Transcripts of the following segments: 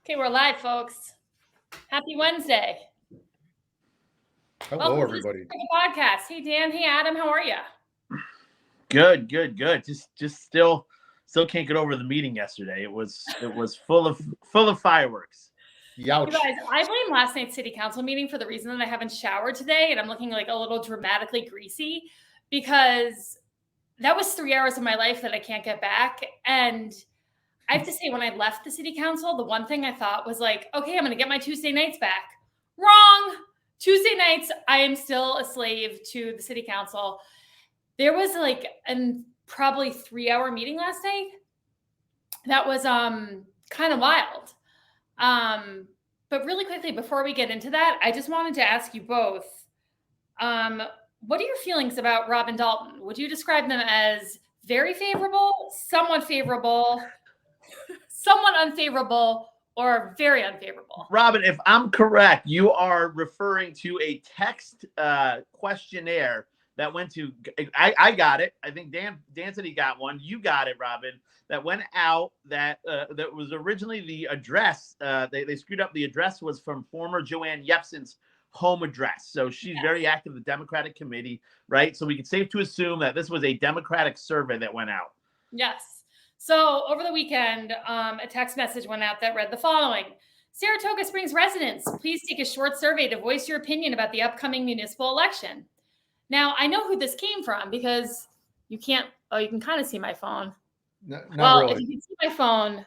Okay, we're live, folks. Happy Wednesday. Hello, Welcome everybody. to the podcast. Hey, Dan. Hey, Adam. How are you? Good. Just still can't get over the meeting yesterday. It was full of fireworks. Youch. You guys, I blame last night's city council meeting for the reason that I haven't showered today and I'm looking like a little dramatically greasy because that was 3 hours of my life that I can't get back. And I have to say, when I left the city council, the one thing I thought was like, okay, I'm going to get my Tuesday nights back. Wrong. Tuesday nights, I am still a slave to the city council. There was like probably 3 hour meeting last night. That was kind of wild. But really quickly, before we get into that, I just wanted to ask you both, what are your feelings about Robin Dalton? Would you describe them as very favorable, somewhat unfavorable, or very unfavorable? Robin, if I'm correct, you are referring to a text questionnaire that went to, I got it. I think Dan said he got one. You got it, Robin. That went out that was originally the address. They screwed up. The address was from former Joanne Yepsen's home address. So she's very active in the Democratic committee, right? So we can safe to assume that this was a Democratic survey that went out. Yes. So over the weekend, a text message went out that read the following. Saratoga Springs residents, please take a short survey to voice your opinion about the upcoming municipal election. Now, I know who this came from because you can kind of see my phone. Not really. really. If you can see my phone,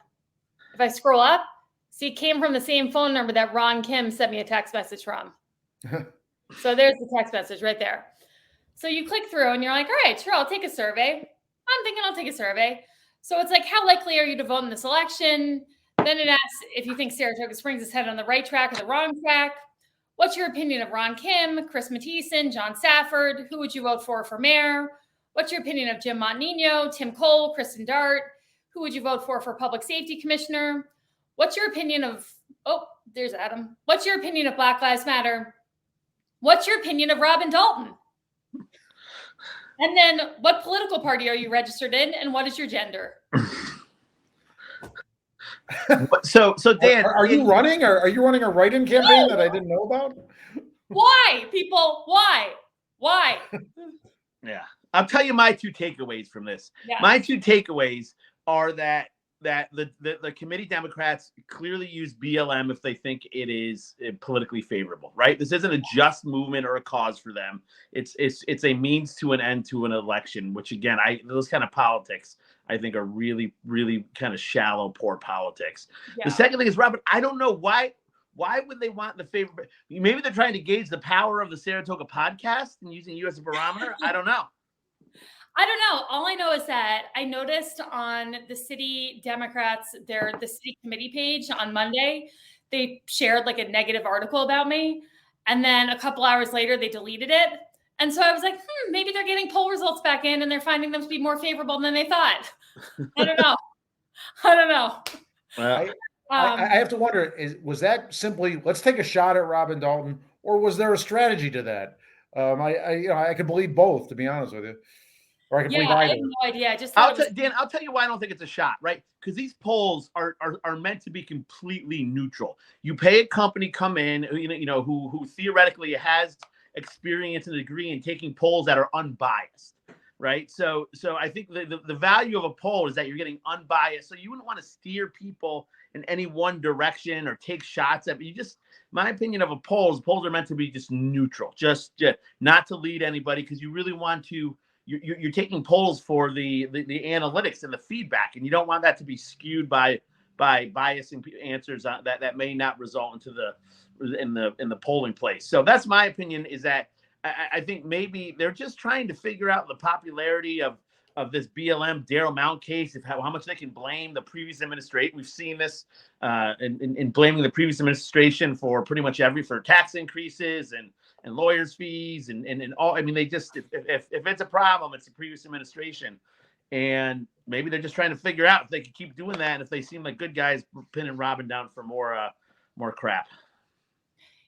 if I scroll up, see, it came from the same phone number that Ron Kim sent me a text message from. So there's the text message right there. So you click through and you're like, all right, sure, I'll take a survey. I'm thinking I'll take a survey. So it's like, how likely are you to vote in this election? Then it asks if you think Saratoga Springs is headed on the right track or the wrong track. What's your opinion of Ron Kim, Chris Mathieson, John Safford? Who would you vote for mayor? What's your opinion of Jim Montenegro, Tim Coll, Kristen Dart? Who would you vote for public safety commissioner? What's your opinion of, there's Adam. What's your opinion of Black Lives Matter? What's your opinion of Robin Dalton? And then what political party are you registered in and what is your gender? So Dan, are you running? Are you running a write-in campaign that I didn't know about? Why, people? Why? Yeah. I'll tell you my two takeaways from this. Yeah. My two takeaways are that the committee Democrats clearly use BLM if they think it is politically favorable, right? This isn't a just movement or a cause for them. It's a means to an end to an election, which again, those kind of politics I think are really, really kind of shallow, poor politics. Yeah. The second thing is, Robert, I don't know why would they want the favor? Maybe they're trying to gauge the power of the Saratoga podcast and using you as a barometer. I don't know. All I know is that I noticed on the city Democrats, the city committee page on Monday, they shared like a negative article about me. And then a couple hours later, they deleted it. And so I was like, maybe they're getting poll results back in and they're finding them to be more favorable than they thought. I don't know. I have to wonder, was that simply, let's take a shot at Robin Dalton, or was there a strategy to that? I could believe both, to be honest with you. Or I can believe either. I have no idea. Dan, I'll tell you why I don't think it's a shot, right? Because these polls are meant to be completely neutral. You pay a company come in, who theoretically has experience and a degree in taking polls that are unbiased, right? So I think the value of a poll is that you're getting unbiased. So you wouldn't want to steer people in any one direction or take shots at. My opinion of polls are meant to be just neutral, just not to lead anybody, because you really want to. You're taking polls for the analytics and the feedback, and you don't want that to be skewed by biasing answers that may not result in the polling place. So that's my opinion. Is that I think maybe they're just trying to figure out the popularity of this BLM Darrell Mount case, of how much they can blame the previous administration. We've seen this in blaming the previous administration for pretty much for tax increases and lawyers' fees and all. I mean, they just if it's a problem, it's the previous administration, and maybe they're just trying to figure out if they can keep doing that, and if they seem like good guys, pinning Robin down for more crap.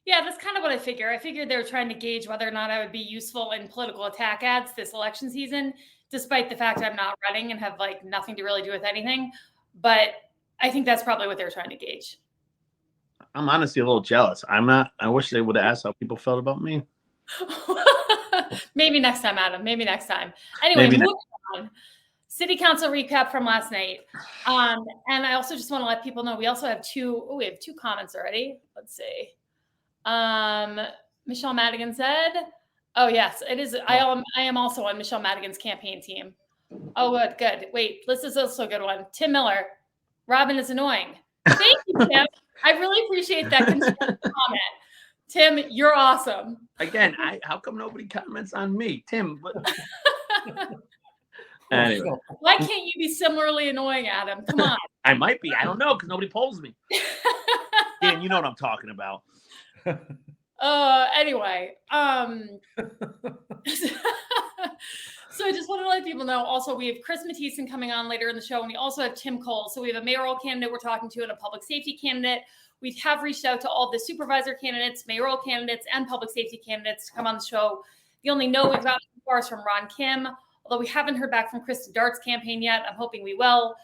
Yeah, that's kind of what I figure. I figured they were trying to gauge whether or not I would be useful in political attack ads this election season, despite the fact I'm not running and have like nothing to really do with anything. But I think that's probably what they were trying to gauge. I'm honestly a little jealous. I'm not. I wish they would have asked how people felt about me. Maybe next time, Adam. Maybe next time. Anyway, moving on. City council recap from last night. And I also just want to let people know we also have we have two comments already. Let's see. Michelle Madigan said, oh yes, it is. I am also on Michelle Madigan's campaign team. Oh, good. Wait, this is also a good one. Tim Miller, Robin is annoying. Thank you, Tim. I really appreciate that comment. Tim, you're awesome. Again, how come nobody comments on me? Tim, anyway. Why can't you be similarly annoying, Adam? Come on. I might be. I don't know, because nobody polls me. Dan, you know what I'm talking about. Anyway. So I just want to let people know, also, we have Chris Mathieson coming on later in the show, and we also have Tim Coll. So we have a mayoral candidate we're talking to and a public safety candidate. We have reached out to all the supervisor candidates, mayoral candidates, and public safety candidates to come on the show. The only no we've gotten so far is from Ron Kim, although we haven't heard back from Krista Dart's campaign yet. I'm hoping we will.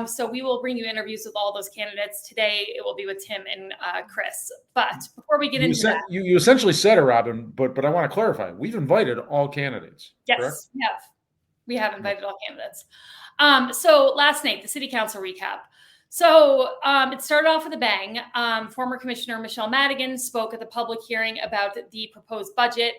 So we will bring you interviews with all those candidates. Today, it will be with Tim and Chris. But before we get into that. You essentially said it, Robin, but I want to clarify. We've invited all candidates. Yes, correct? we have invited all candidates. So last night, the city council recap. So it started off with a bang. Former Commissioner Michelle Madigan spoke at the public hearing about the proposed budget.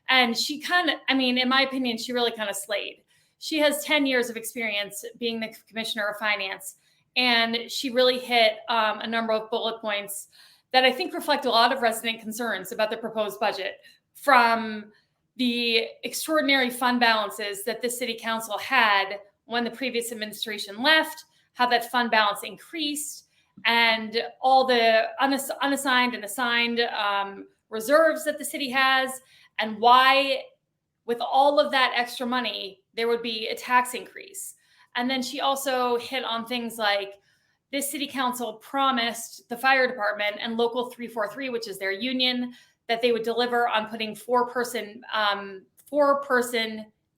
And she kind of, in my opinion, she really kind of slayed. She has 10 years of experience being the Commissioner of Finance. And she really hit a number of bullet points that I think reflect a lot of resident concerns about the proposed budget, from the extraordinary fund balances that the city council had when the previous administration left, how that fund balance increased, and all the unassigned and assigned reserves that the city has, and why, with all of that extra money, there would be a tax increase. And then she also hit on things like this city council promised the fire department and Local 343, which is their union, that they would deliver on putting four-person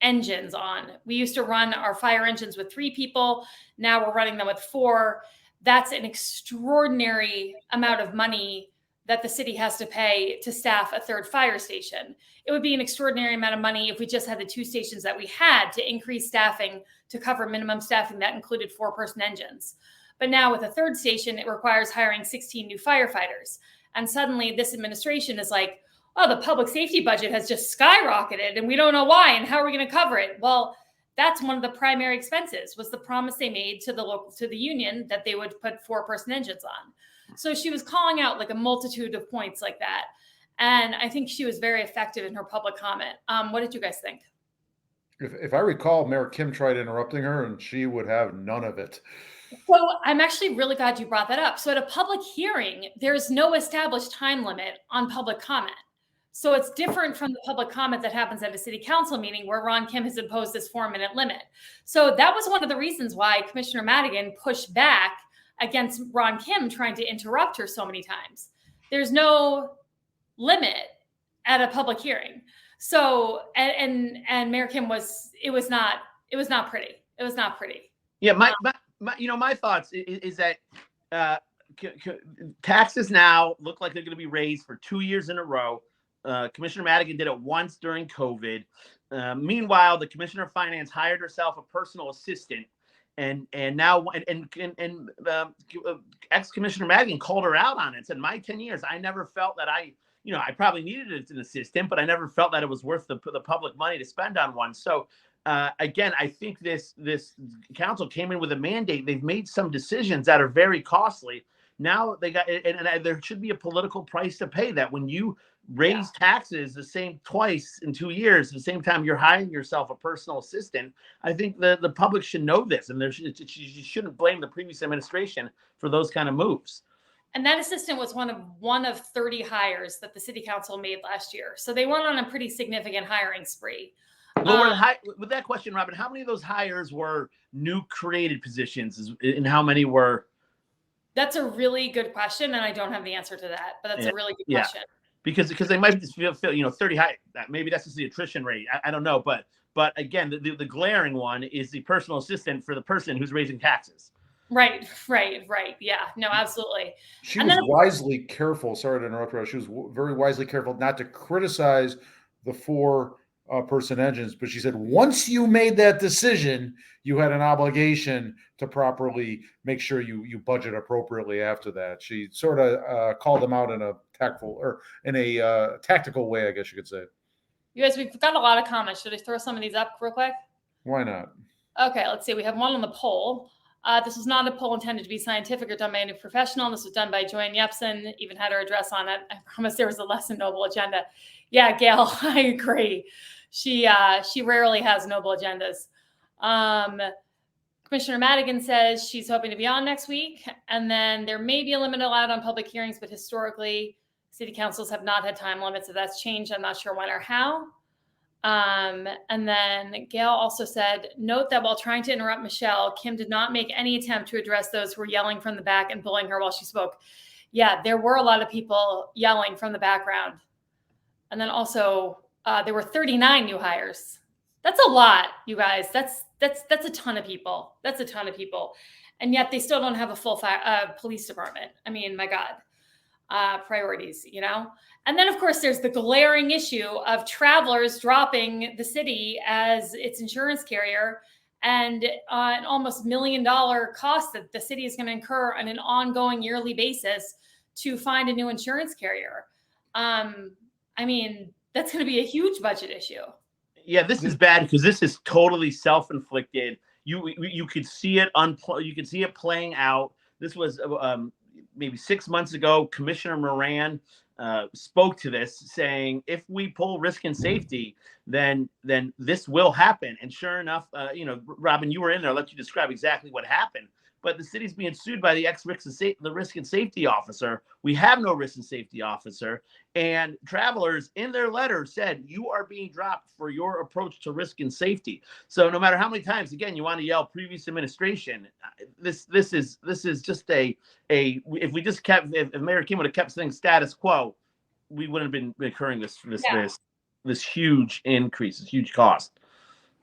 engines on. We used to run our fire engines with 3 people. Now we're running them with 4. That's an extraordinary amount of money that the city has to pay to staff a 3rd fire station. It would be an extraordinary amount of money if we just had the 2 stations that we had to increase staffing to cover minimum staffing that included 4-person engines. But now with a 3rd station, it requires hiring 16 new firefighters. And suddenly this administration is like, oh, the public safety budget has just skyrocketed and we don't know why, and how are we going to cover it? Well, that's one of the primary expenses, was the promise they made to the union that they would put 4-person engines on. So she was calling out like a multitude of points like that. And I think she was very effective in her public comment. What did you guys think? If I recall, Mayor Kim tried interrupting her and she would have none of it. So I'm actually really glad you brought that up. So at a public hearing, there's no established time limit on public comment. So it's different from the public comment that happens at a city council meeting where Ron Kim has imposed this 4-minute limit. So that was one of the reasons why Commissioner Madigan pushed back against Ron Kim trying to interrupt her so many times. There's no limit at a public hearing. So, and Mayor Kim it was not pretty. It was not pretty. Yeah. My thoughts is that taxes now look like they're going to be raised for 2 years in a row. Commissioner Madigan did it once during COVID. Meanwhile, the Commissioner of Finance hired herself a personal assistant, and now ex-Commissioner Madigan called her out on it. Said, "My 10 years, I never felt that I probably needed an assistant, but I never felt that it was worth the public money to spend on one." So again, I think this council came in with a mandate. They've made some decisions that are very costly. Now they got, and there should be a political price to pay that when you raise taxes twice in 2 years, at the same time you're hiring yourself a personal assistant. I think the public should know this, and you shouldn't blame the previous administration for those kind of moves. And that assistant was one of 30 hires that the city council made last year. So they went on a pretty significant hiring spree. Well, with that question, Robin, how many of those hires were new created positions, and how many were? That's a really good question, and I don't have the answer to that, but that's a really good question. Because they might just feel 30 high. Maybe that's just the attrition rate. I don't know, but again, the glaring one is the personal assistant for the person who's raising taxes. Right. Yeah, no, absolutely. She was wisely careful. Sorry to interrupt her. She was very wisely careful not to criticize the four person engines, but she said once you made that decision, you had an obligation to properly make sure you budget appropriately after that. She sort of called them out in a tactful or in a tactical way, I guess you could say. You guys, we've got a lot of comments. Should I throw some of these up real quick? Why not? Okay, let's see. We have one on the poll. This was not a poll intended to be scientific or done by any professional. This was done by Joanne Yepsen, even had her address on it. I promise there was a less than noble agenda. Yeah, Gail, I agree. She rarely has noble agendas. Commissioner Madigan says she's hoping to be on next week. And then there may be a limit allowed on public hearings, but historically, city councils have not had time limits. If that's changed, I'm not sure when or how. And then Gail also said, note that while trying to interrupt Michelle, Kim did not make any attempt to address those who were yelling from the back and bullying her while she spoke. Yeah, there were a lot of people yelling from the background. And then also there were 39 new hires. That's a lot, you guys. That's a ton of people. That's a ton of people. And yet they still don't have a full police department. I mean, my God, priorities, you know? And then, of course, there's the glaring issue of Travelers dropping the city as its insurance carrier and an almost $1 million cost that the city is going to incur on an ongoing yearly basis to find a new insurance carrier. I mean, that's going to be a huge budget issue. Yeah, this is bad because this is totally self-inflicted. You could see it you could see it playing out. This was maybe 6 months ago. Commissioner Moran spoke to this, saying if we pull risk and safety, then this will happen. And sure enough, Robin, you were in there. I'll let you describe exactly what happened. But the city's being sued by the risk and safety officer. We have no risk and safety officer. And Travelers in their letter said, you are being dropped for your approach to risk and safety. So no matter how many times, again, you want to yell previous administration, this is just if Mayor Kim would have kept things status quo, we wouldn't have been incurring this huge increase, this huge cost.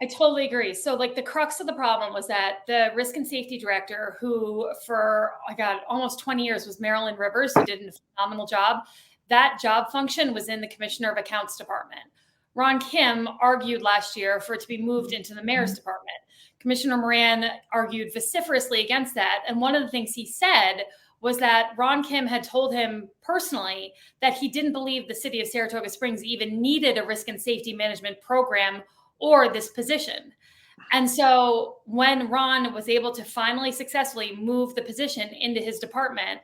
I totally agree. So like the crux of the problem was that the risk and safety director, who for, almost 20 years was Marilyn Rivers, who did a phenomenal job. That job function was in the Commissioner of Accounts department. Ron Kim argued last year for it to be moved into the mayor's department. Commissioner Moran argued vociferously against that. And one of the things he said was that Ron Kim had told him personally that he didn't believe the city of Saratoga Springs even needed a risk and safety management program or this position. And so when Ron was able to finally successfully move the position into his department,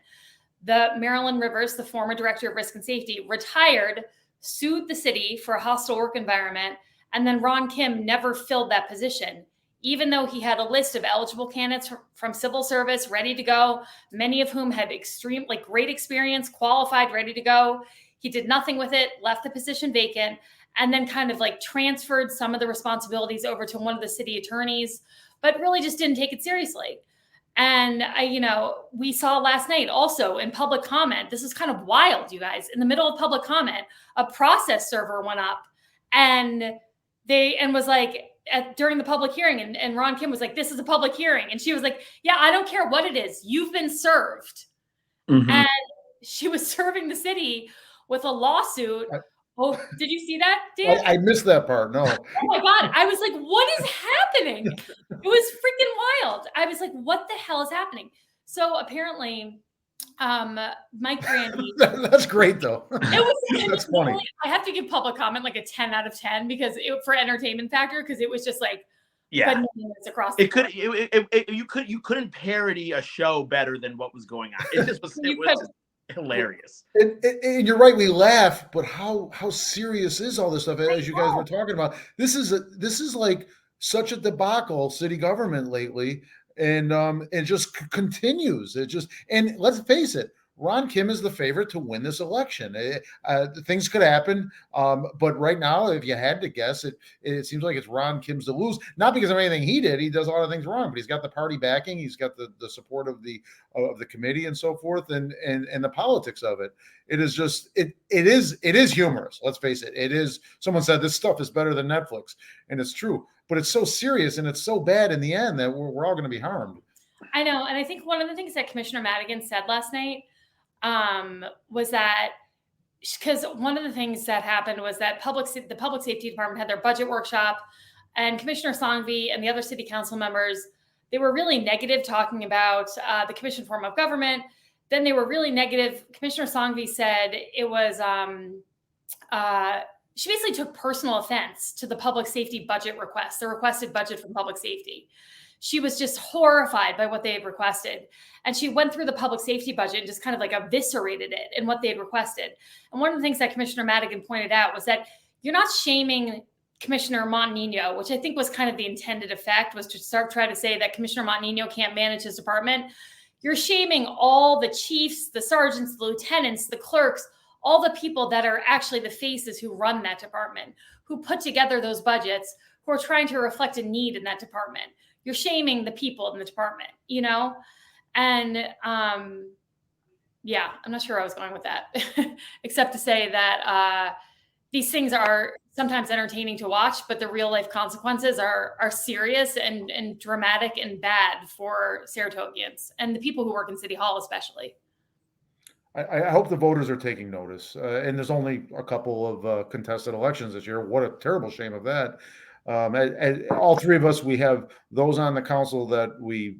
the Marilyn Rivers, the former director of risk and safety, retired, sued the city for a hostile work environment, and then Ron Kim never filled that position, even though he had a list of eligible candidates from civil service ready to go, many of whom had great experience, qualified, ready to go. He did nothing with it, left the position vacant, and then kind of transferred some of the responsibilities over to one of the city attorneys, but really just didn't take it seriously. And we saw last night also in public comment, this is kind of wild, you guys, in the middle of public comment, a process server went up and was like, during the public hearing, and Ron Kim was like, this is a public hearing. And she was like, yeah, I don't care what it is. You've been served. Mm-hmm. And she was serving the city with a lawsuit. Oh, did you see that, Dan? I missed that part. No. Oh my God. I was like, what is happening? It was freaking wild. I was like, what the hell is happening? So apparently, Mike Grandy. That's great though. That's funny. I have to give public comment a 10 out of 10 because for entertainment factor, because it was just across the board. You couldn't parody a show better than what was going on. It just was just hilarious. And you're right, we laugh, but how serious is all this stuff? As you guys were talking about, this is like such a debacle city government lately, and it just continues. And let's face it, Ron Kim is the favorite to win this election. Things could happen, but right now, if you had to guess, it seems like it's Ron Kim's to lose. Not because of anything he did; he does a lot of things wrong, but he's got the party backing, he's got the support of the committee and so forth, and the politics of it. It is just it is humorous. Let's face it. It is. Someone said this stuff is better than Netflix, and it's true. But it's so serious and it's so bad in the end that we're all going to be harmed. I know. And I think one of the things that Commissioner Madigan said last night was that, because one of the things that happened was that the Public Safety Department had their budget workshop, and Commissioner Songvi and the other city council members, they were really negative talking about the commission form of government. Then they were really negative. Commissioner Songvi said it was, she basically took personal offense to the public safety budget request, the requested budget from public safety. She was just horrified by what they had requested. And she went through the public safety budget and just kind of like eviscerated it and what they had requested. And one of the things that Commissioner Madigan pointed out was that you're not shaming Commissioner Montagnino, which I think was kind of the intended effect, was to try to say that Commissioner Montagnino can't manage his department. You're shaming all the chiefs, the sergeants, the lieutenants, the clerks, all the people that are actually the faces who run that department, who put together those budgets, who are trying to reflect a need in that department. You're shaming the people in the department, you know? And yeah, I'm not sure where I was going with that, except to say that these things are sometimes entertaining to watch, but the real life consequences are serious and dramatic and bad for Saratogians and the people who work in City Hall, especially. I hope the voters are taking notice. And there's only a couple of contested elections this year. What a terrible shame of that. All three of us, we have those on the council that we,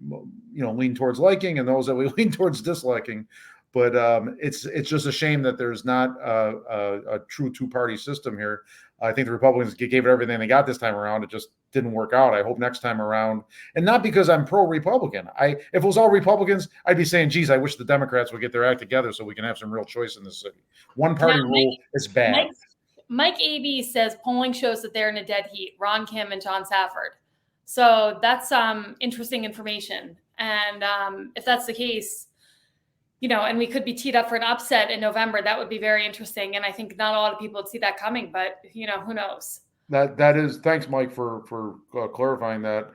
lean towards liking and those that we lean towards disliking. But it's just a shame that there's not a true two-party system here. I think the Republicans gave it everything they got this time around. It just didn't work out. I hope next time around, and not because I'm pro-Republican. If it was all Republicans, I'd be saying, geez, I wish the Democrats would get their act together so we can have some real choice in this city. One-party rule is bad. Mike AB says polling shows that they're in a dead heat, Ron Kim and John Safford. So that's interesting information. And if that's the case, and we could be teed up for an upset in November, that would be very interesting. And I think not a lot of people would see that coming, but who knows? That is, thanks, Mike, for clarifying that.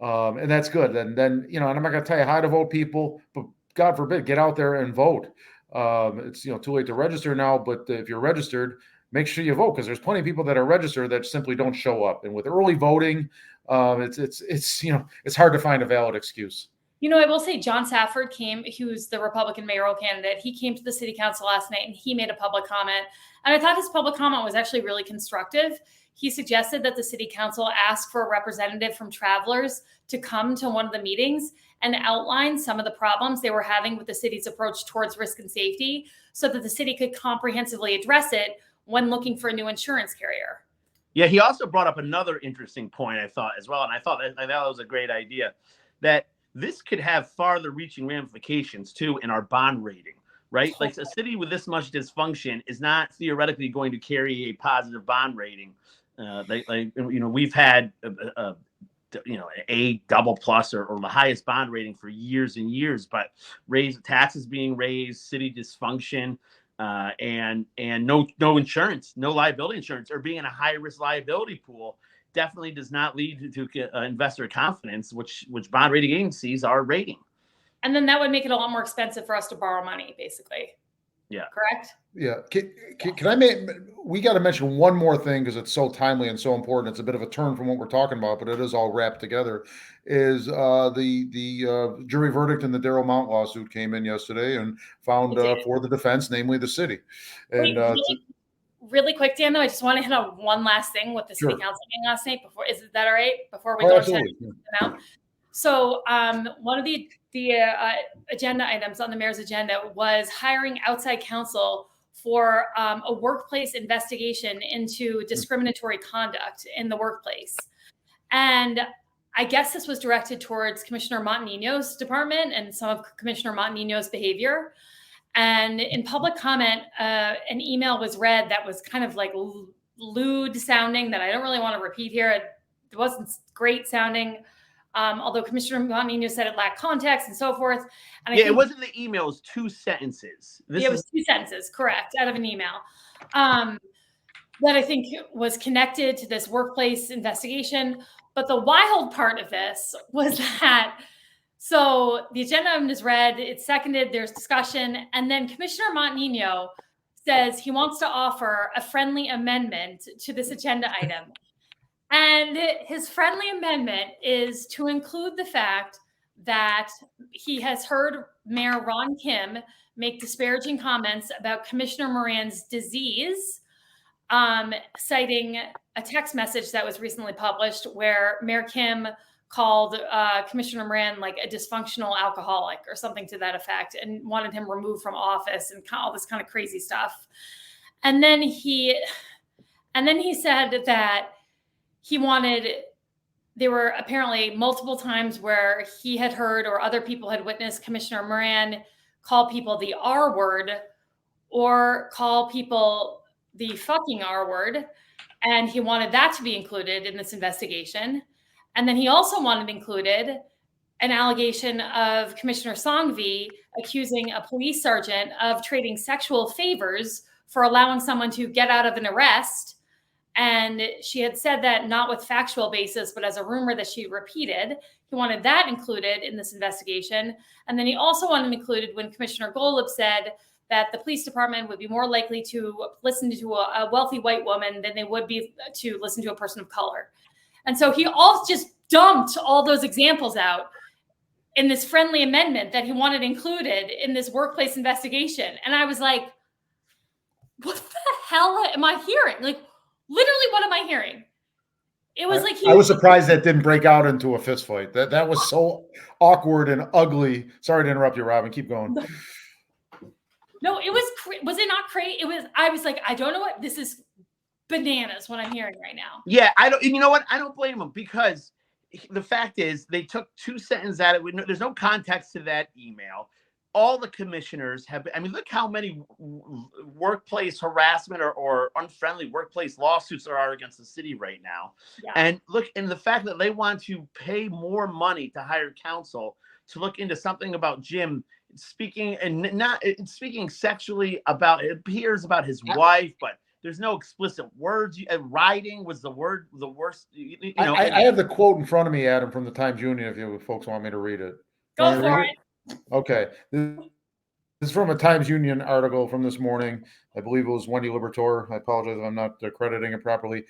And that's good. And then, and I'm not going to tell you how to vote, people, but God forbid, get out there and vote. It's, too late to register now, but if you're registered, make sure you vote, because there's plenty of people that are registered that simply don't show up. And with early voting, it's hard to find a valid excuse. I will say John Safford came, who's the Republican mayoral candidate. He came to the city council last night and he made a public comment. And I thought his public comment was actually really constructive. He suggested that the city council ask for a representative from Travelers to come to one of the meetings and outline some of the problems they were having with the city's approach towards risk and safety, so that the city could comprehensively address it when looking for a new insurance carrier. Yeah, he also brought up another interesting point, I thought, as well. And I thought that was a great idea, that this could have farther reaching ramifications too in our bond rating, right? Like a city with this much dysfunction is not theoretically going to carry a positive bond rating. We've had A double plus or the highest bond rating for years and years, but taxes being raised, city dysfunction, and no insurance, no liability insurance, or being in a high risk liability pool definitely does not lead to investor confidence, which bond rating agencies are rating. And then that would make it a lot more expensive for us to borrow money, basically. Yeah. Correct? Yeah. We got to mention one more thing, because it's so timely and so important. It's a bit of a turn from what we're talking about, but it is all wrapped together. Is the jury verdict in the Darrell Mount lawsuit came in yesterday and found for the defense, namely the city. And really quick, Dan, though, I just want to hit on one last thing with the city council meeting last night. Is that all right? Before we go into that. So one of the agenda items on the mayor's agenda was hiring outside counsel for a workplace investigation into discriminatory conduct in the workplace. And I guess this was directed towards Commissioner Montagnino's department and some of Commissioner Montagnino's behavior. And in public comment, an email was read that was kind of like lewd sounding, that I don't really want to repeat here. It wasn't great sounding, although Commissioner Montagnino said it lacked context and so forth. And it wasn't the email, it was 2 sentences. It was 2 sentences, correct, out of an email. That I think was connected to this workplace investigation. But the wild part of this was that, so the agenda item is read, it's seconded, there's discussion, and then Commissioner Montagnino says he wants to offer a friendly amendment to this agenda item. And his friendly amendment is to include the fact that he has heard Mayor Ron Kim make disparaging comments about Commissioner Moran's disease, citing a text message that was recently published where Mayor Kim called Commissioner Moran like a dysfunctional alcoholic or something to that effect, and wanted him removed from office and all this kind of crazy stuff. And then he said that he wanted, there were apparently multiple times where he had heard or other people had witnessed Commissioner Moran call people the R word or call people the fucking R word. And he wanted that to be included in this investigation. And then he also wanted included an allegation of Commissioner Songvi accusing a police sergeant of trading sexual favors for allowing someone to get out of an arrest. And she had said that not with factual basis, but as a rumor that she repeated. He wanted that included in this investigation. And then he also wanted included when Commissioner Golub said that the police department would be more likely to listen to a wealthy white woman than they would be to listen to a person of color. And so he all just dumped all those examples out in this friendly amendment that he wanted included in this workplace investigation. And I was like, what the hell am I hearing? Like, literally, what am I hearing? It was like I was surprised that didn't break out into a fist fight. That was so awkward and ugly. Sorry to interrupt you, Robin. Keep going. No, it was it not crazy? I was like, I don't know what this is. Bananas what I'm hearing right now. Yeah, I don't. You know what? I don't blame them, because the fact is they took 2 sentences at it. There's no context to that email. All the commissioners have. I mean, look how many workplace harassment or unfriendly workplace lawsuits there are against the city right now. Yeah. And look, and the fact that they want to pay more money to hire counsel to look into something about Jim speaking speaking sexually about, it appears about his wife, but there's no explicit words. Writing was the worst. You know, I have the quote in front of me, Adam, from the Times Union, if you folks want me to read it. Go for it. Okay. This is from a Times Union article from this morning. I believe it was Wendy Libertor. I apologize if I'm not crediting it properly.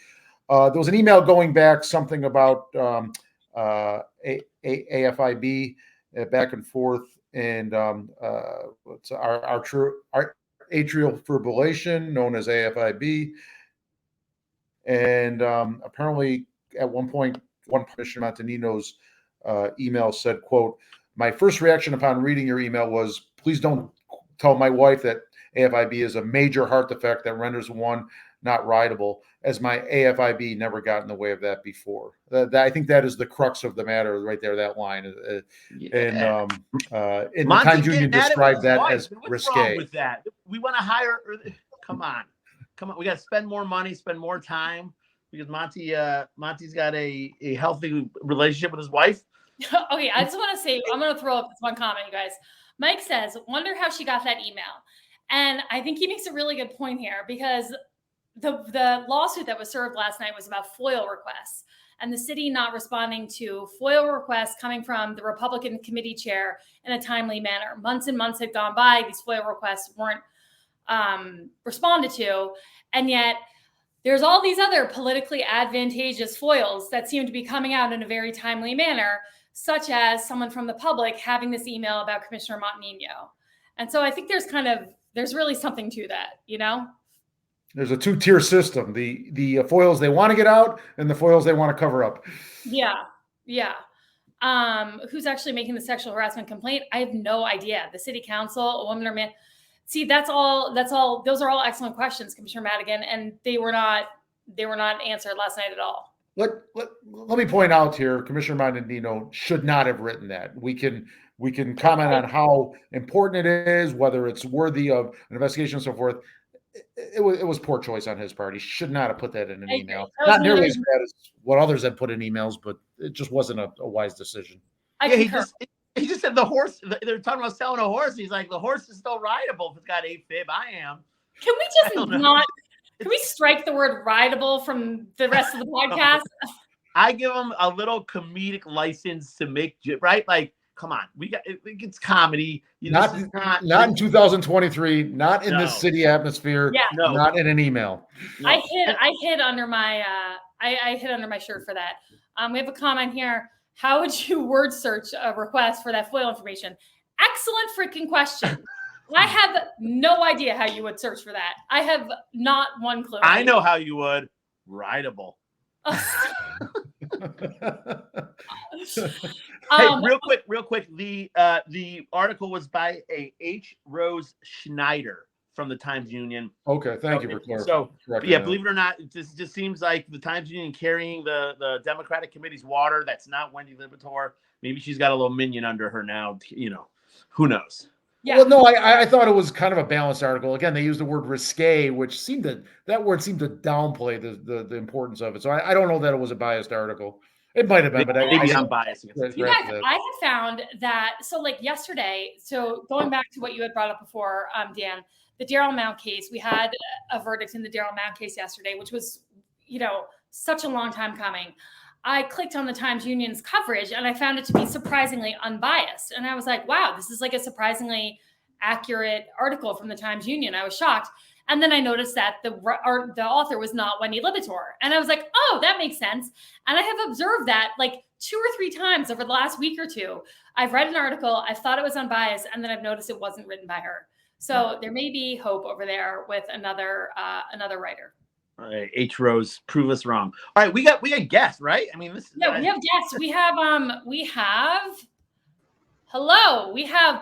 There was an email going back, something about AFIB, back and forth, and what's our atrial fibrillation, known as AFIB. And apparently at one point, one Commissioner Montanino's email said, quote, "My first reaction upon reading your email was, please don't tell my wife that AFIB is a major heart defect that renders one not rideable, as my AFIB never got in the way of that before." I think that is the crux of the matter right there, that line. And the Times Union described that as risque. What's wrong with that? We want to hire. Come on. We got to spend more money, spend more time, because Monty's got a healthy relationship with his wife. Okay, I just want to say, I'm going to throw up this one comment, you guys. Mike says, wonder how she got that email. And I think he makes a really good point here, because the lawsuit that was served last night was about FOIL requests, and the city not responding to FOIL requests coming from the Republican committee chair in a timely manner. Months and months had gone by. These FOIL requests weren't responded to. And yet there's all these other politically advantageous FOILs that seem to be coming out in a very timely manner, such as someone from the public having this email about Commissioner Montanino. And so I think there's really something to that, you know? There's a 2-tier system, the FOILs they want to get out and the FOILs they want to cover up. Yeah. Who's actually making the sexual harassment complaint? I have no idea. The city council, a woman or man. See, that's all. Those are all excellent questions, Commissioner Madigan, and they were not answered last night at all. Let me point out here, Commissioner Montanino should not have written that. We can comment on how important it is, whether it's worthy of an investigation and so forth. It was poor choice on his part. He should not have put that in an email. Not nearly as bad as what others had put in emails, but it just wasn't a wise decision. He just said the horse. They're talking about selling a horse. He's like, the horse is still rideable if it's got AFib. I am. Can we just not? Can we strike the word rideable from the rest of the podcast? I give him a little comedic license to make, right? Like, come on, it's comedy. Not in 2023. Not in this city atmosphere. Yeah. Not in an email. No. I hid under my I hid under my shirt for that. We have a comment here. how would you word search a request for that FOIL information? Excellent freaking question. I have no idea how you would search for that. I have not one clue. I know how you would. Writable. Hey, real quick. The article was by a H. Rose Schneider from the Times Union. Okay, thank you for clarifying. So, yeah, believe it or not, this just seems like the Times Union carrying the Democratic Committee's water. That's not Wendy Lipitor. Maybe she's got a little minion under her now. You know, who knows? Yeah. Well, no, I thought it was kind of a balanced article. Again, they used the word risque, which that word seemed to downplay the importance of it. So I don't know that it was a biased article. It might have been, but maybe I'm biasing it. You guys, I have found that, so like yesterday, so going back to what you had brought up before, Dan, the Daryl Mount case, we had a verdict in the Daryl Mount case yesterday, which was, such a long time coming. I clicked on the Times Union's coverage and I found it to be surprisingly unbiased. And I was like, wow, this is like a surprisingly accurate article from the Times Union. I was shocked. And then I noticed that the author was not Wendy Lipitor. And I was like, oh, that makes sense. And I have observed that like 2 or 3 times over the last week or two. I've read an article, I thought it was unbiased, and then I've noticed it wasn't written by her. So there may be hope over there with another writer. All right, H. Rose, prove us wrong. All right, we got guests, right? I mean, we have guests. We have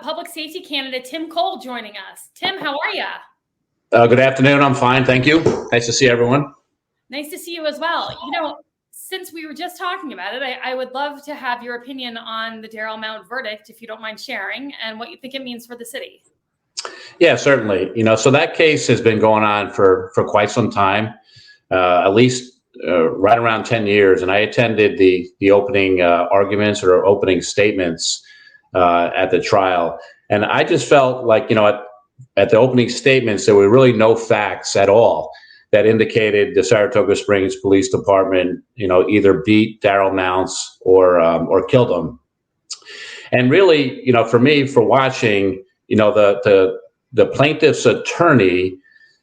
public safety candidate Tim Coll joining us. Tim, how are you? Good afternoon. I'm fine. Thank you. Nice to see everyone. Nice to see you as well. Since we were just talking about it, I would love to have your opinion on the Daryl Mount verdict, if you don't mind sharing, and what you think it means for the city. Yeah, certainly. So that case has been going on for quite some time, at least right around 10 years. And I attended the opening arguments or opening statements at the trial. And I just felt like, at the opening statements, there were really no facts at all that indicated the Saratoga Springs Police Department, either beat Daryl Mounts or killed him. And really, for me, for watching, the plaintiff's attorney,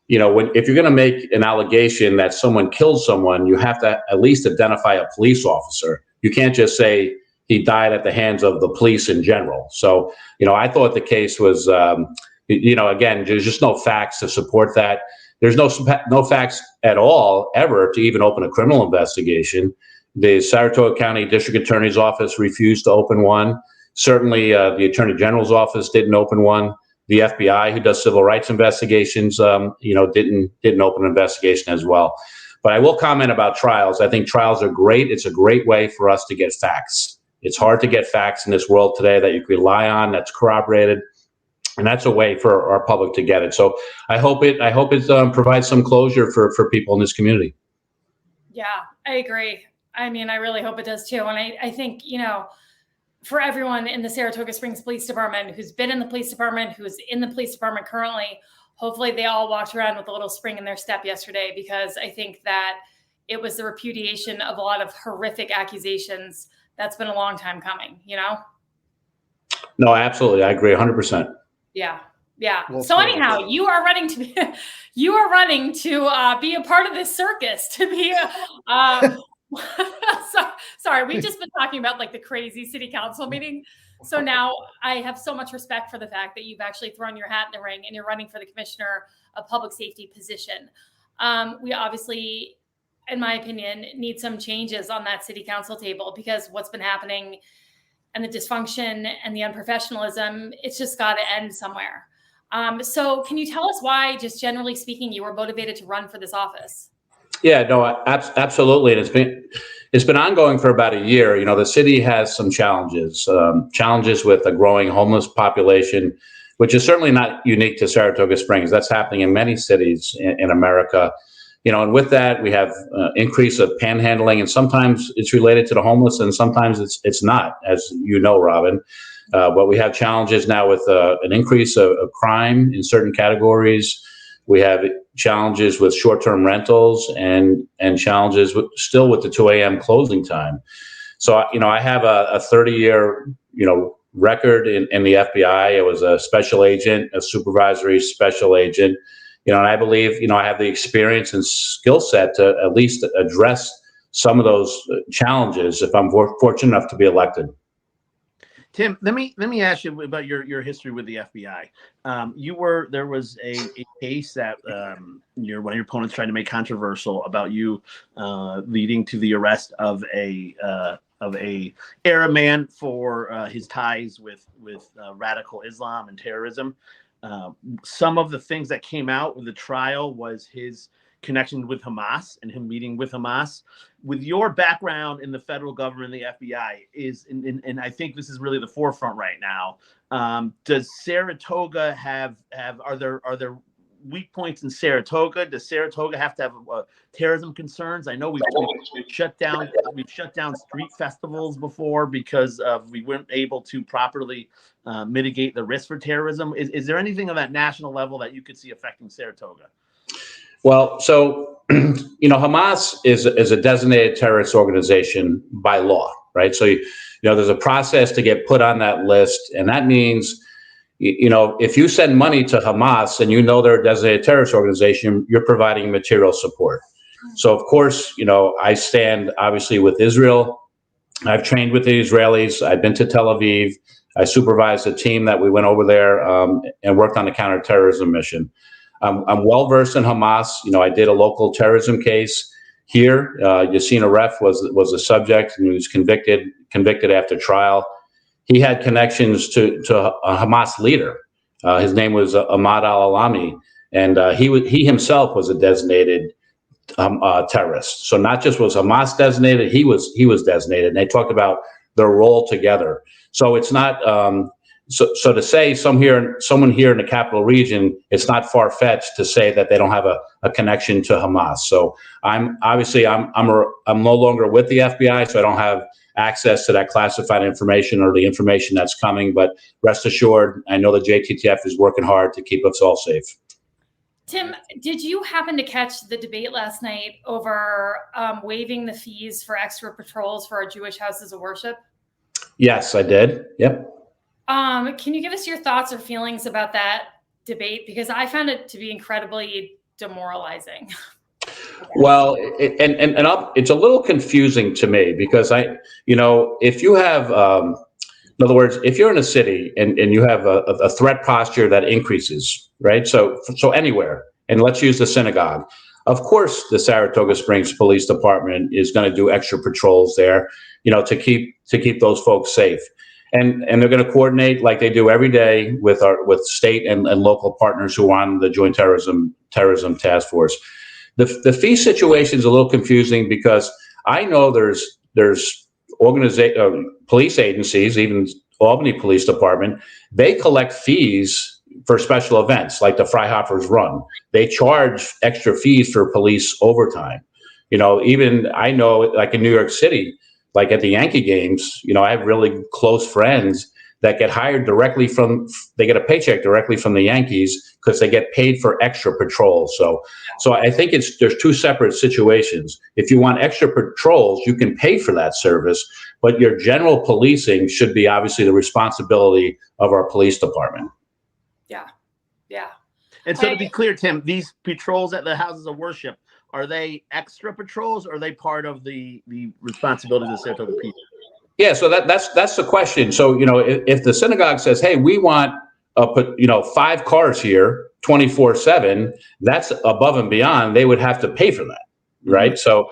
if you're going to make an allegation that someone killed someone, you have to at least identify a police officer. You can't just say he died at the hands of the police in general. So, I thought the case was, again, there's just no facts to support that. There's no facts at all ever to even open a criminal investigation. The Saratoga County District Attorney's Office refused to open one. Certainly, the Attorney General's office didn't open one. The FBI, who does civil rights investigations, didn't open an investigation as well. But I will comment about trials. I think trials are great. It's a great way for us to get facts. It's hard to get facts in this world today that you can rely on, that's corroborated, and that's a way for our public to get it. So I hope it provides some closure for people in this community. Yeah, I agree. I mean, I really hope it does too. And I think, for everyone in the Saratoga Springs Police Department who's been in the police department, who's in the police department currently, hopefully they all walked around with a little spring in their step yesterday, because I think that it was the repudiation of a lot of horrific accusations that's been a long time coming, No, absolutely. I agree 100%. Yeah. Yeah. Well, so anyhow, you are running to be a part of this circus, to be sorry, we've just been talking about like the crazy city council meeting. So now I have so much respect for the fact that you've actually thrown your hat in the ring and you're running for the commissioner of public safety position. We obviously, in my opinion, need some changes on that city council table, because what's been happening and the dysfunction and the unprofessionalism, it's just got to end somewhere. So can you tell us why, just generally speaking, you were motivated to run for this office? Yeah, no, absolutely. And it's been ongoing for about a year. The city has some challenges with a growing homeless population, which is certainly not unique to Saratoga Springs. That's happening in many cities in America. And with that, we have increase of panhandling, and sometimes it's related to the homeless, and sometimes it's not, as you know, Robin. But we have challenges now with an increase of crime in certain categories. We have challenges with short-term rentals and challenges still with the 2 a.m. closing time. So, I have a 30-year, record in the FBI. I was a special agent, a supervisory special agent, and I believe, I have the experience and skill set to at least address some of those challenges if I'm fortunate enough to be elected. Tim, let me ask you about your history with the FBI. There was a case that one of your opponents tried to make controversial about you leading to the arrest of a Arab man for his ties with radical Islam and terrorism. Some of the things that came out with the trial was his connection with Hamas and him meeting with Hamas. With your background in the federal government, the FBI and I think this is really the forefront right now. Does Saratoga are there weak points in Saratoga? Does Saratoga have to have terrorism concerns? I know we've shut down street festivals before because we weren't able to properly mitigate the risk for terrorism. Is there anything on that national level that you could see affecting Saratoga? Well, so, Hamas is a designated terrorist organization by law, right? So, there's a process to get put on that list. And that means, if you send money to Hamas and they're a designated terrorist organization, you're providing material support. So, of course, I stand obviously with Israel. I've trained with the Israelis. I've been to Tel Aviv. I supervised a team that we went over there and worked on a counterterrorism mission. I'm well versed in Hamas. I did a local terrorism case here. Yassine Aref was the subject, and he was convicted after trial. He had connections to a Hamas leader. His name was Ahmad al-Alami, and he himself was a designated terrorist. So not just was Hamas designated, he was designated. And they talked about their role together. So it's not. So to say someone here in the capital region, it's not far-fetched to say that they don't have a connection to Hamas. So I'm no longer with the FBI, so I don't have access to that classified information or the information that's coming. But rest assured, I know the JTTF is working hard to keep us all safe. Tim, did you happen to catch the debate last night over waiving the fees for extra patrols for our Jewish houses of worship? Yes, I did. Yep. Can you give us your thoughts or feelings about that debate? Because I found it to be incredibly demoralizing. Well, it's a little confusing to me because if you have, in other words, if you're in a city and you have a threat posture that increases, right? So anywhere, and let's use the synagogue. Of course, the Saratoga Springs Police Department is going to do extra patrols there, to keep those folks safe. And they're going to coordinate like they do every day with state and local partners who are on the Joint Terrorism Task Force. The fee situation is a little confusing because I know there's police agencies, even Albany Police Department, they collect fees for special events like the Freihoffer's Run. They charge extra fees for police overtime. Even I know, like in New York City, like at the Yankee games, I have really close friends that get hired they get a paycheck directly from the Yankees because they get paid for extra patrols. So I think there's two separate situations. If you want extra patrols, you can pay for that service, but your general policing should be obviously the responsibility of our police department. Yeah. And so to be clear, Tim, these patrols at the houses of worship, are they extra patrols or are they part of the responsibility of the Saratoga PD? Yeah, so that's the question. So, if the synagogue says, hey, we want 5 cars here 24/7, that's above and beyond, they would have to pay for that. Right. So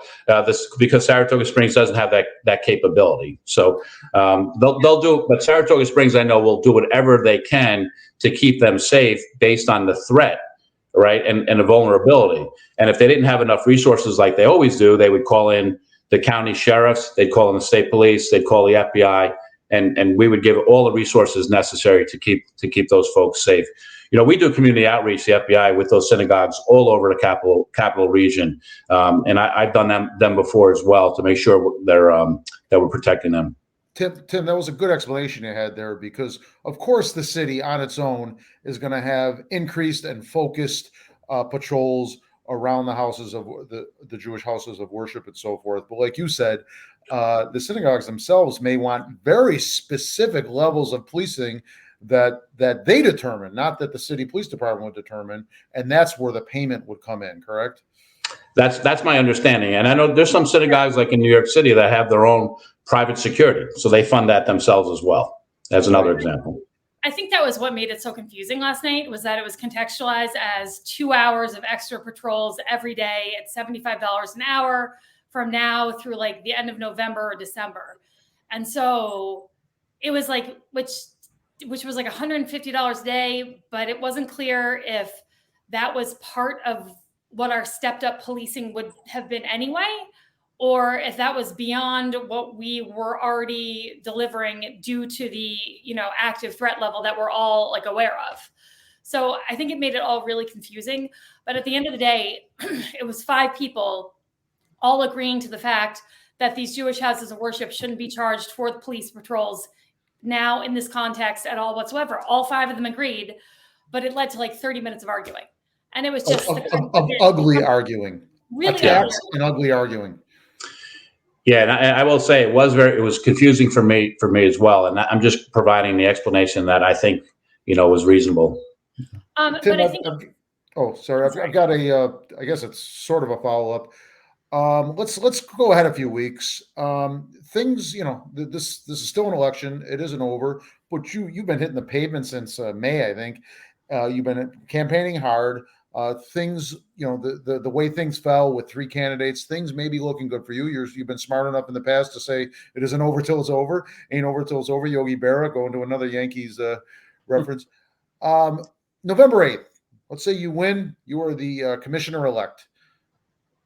because Saratoga Springs doesn't have that capability. So they'll do it. But Saratoga Springs, I know, will do whatever they can to keep them safe based on the threat. Right. And the vulnerability. And if they didn't have enough resources like they always do, they would call in the county sheriffs, they'd call in the state police, they'd call the FBI, and we would give all the resources necessary to keep those folks safe. We do community outreach, the FBI, with those synagogues all over the capital region. And I've done them before as well to make sure that we're protecting them. Tim, that was a good explanation you had there because, of course, the city on its own is going to have increased and focused patrols around the houses of the Jewish houses of worship and so forth. But like you said, the synagogues themselves may want very specific levels of policing that they determine, not that the city police department would determine, and that's where the payment would come in, correct? That's my understanding. And I know there's some synagogues like in New York City that have their own private security. So they fund that themselves as well. That's another example. I think that was what made it so confusing last night, was that it was contextualized as 2 hours of extra patrols every day at $75 an hour from now through like the end of November or December. And so it was like, which was like $150 a day, but it wasn't clear if that was part of what our stepped up policing would have been anyway, or if that was beyond what we were already delivering due to the, active threat level that we're all like aware of. So I think it made it all really confusing. But at the end of the day, it was 5 people all agreeing to the fact that these Jewish houses of worship shouldn't be charged for the police patrols now in this context at all whatsoever. All 5 of them agreed, but it led to like 30 minutes of arguing. And it was just ugly arguing. Really attacks and ugly arguing. Yeah, and I will say it was confusing for me as well, and I'm just providing the explanation that I think was reasonable. Tim, but I think. I've got I guess it's sort of a follow up. Let's go ahead a few weeks. Things, this is still an election. It isn't over, but you've been hitting the pavement since May, I think. You've been campaigning hard. Things, the way things fell with 3 candidates, things may be looking good for you. You've been smart enough in the past to say it isn't over till it's over. Ain't over till it's over. Yogi Berra, going to another Yankees reference. November 8th, let's say you win. You are the commissioner-elect.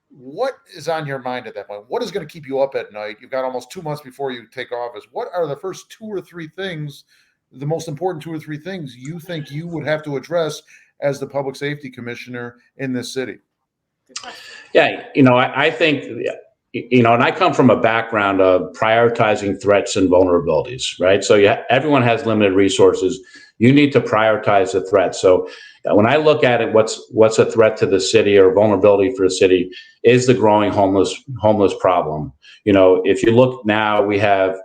What is on your mind at that point? What is going to keep you up at night? You've got almost 2 months before you take office. What are the first 2 or 3 things, the most important 2 or 3 things you think you would have to address as the public safety commissioner in this city? Yeah, I think, and I come from a background of prioritizing threats and vulnerabilities, right? So everyone has limited resources. You need to prioritize the threats. So when I look at it, what's a threat to the city or vulnerability for the city is the growing homeless problem. If you look now, we have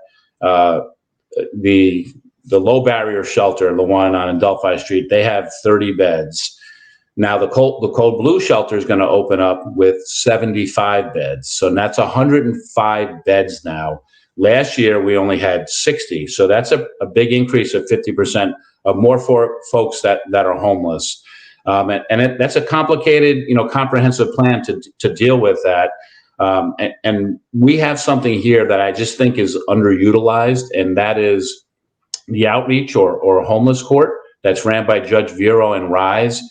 the low barrier shelter, the one on Adelphi Street. They have 30 beds. Now the Code Blue shelter is going to open up with 75 beds. So that's 105 beds now. Last year, we only had 60. So that's a big increase of 50% of more for folks that are homeless. That's a complicated, comprehensive plan to deal with that. And we have something here that I just think is underutilized, and that is the outreach or homeless court that's ran by Judge Vero and Rise.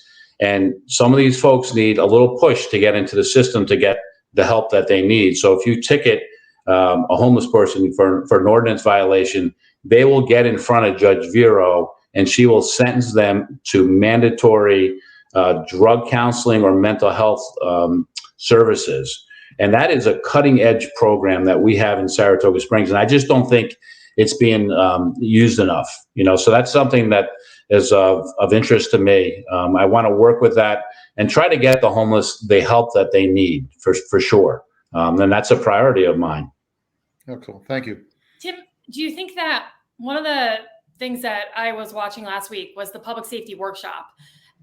And some of these folks need a little push to get into the system to get the help that they need. So if you ticket a homeless person for an ordinance violation, they will get in front of Judge Vero and she will sentence them to mandatory drug counseling or mental health services. And that is a cutting edge program that we have in Saratoga Springs. And I just don't think it's being used enough, so that's something that is of interest to me. I want to work with that and try to get the homeless the help that they need for sure. And that's a priority of mine. Oh, cool. Thank you. Tim, do you think that one of the things that I was watching last week was the public safety workshop?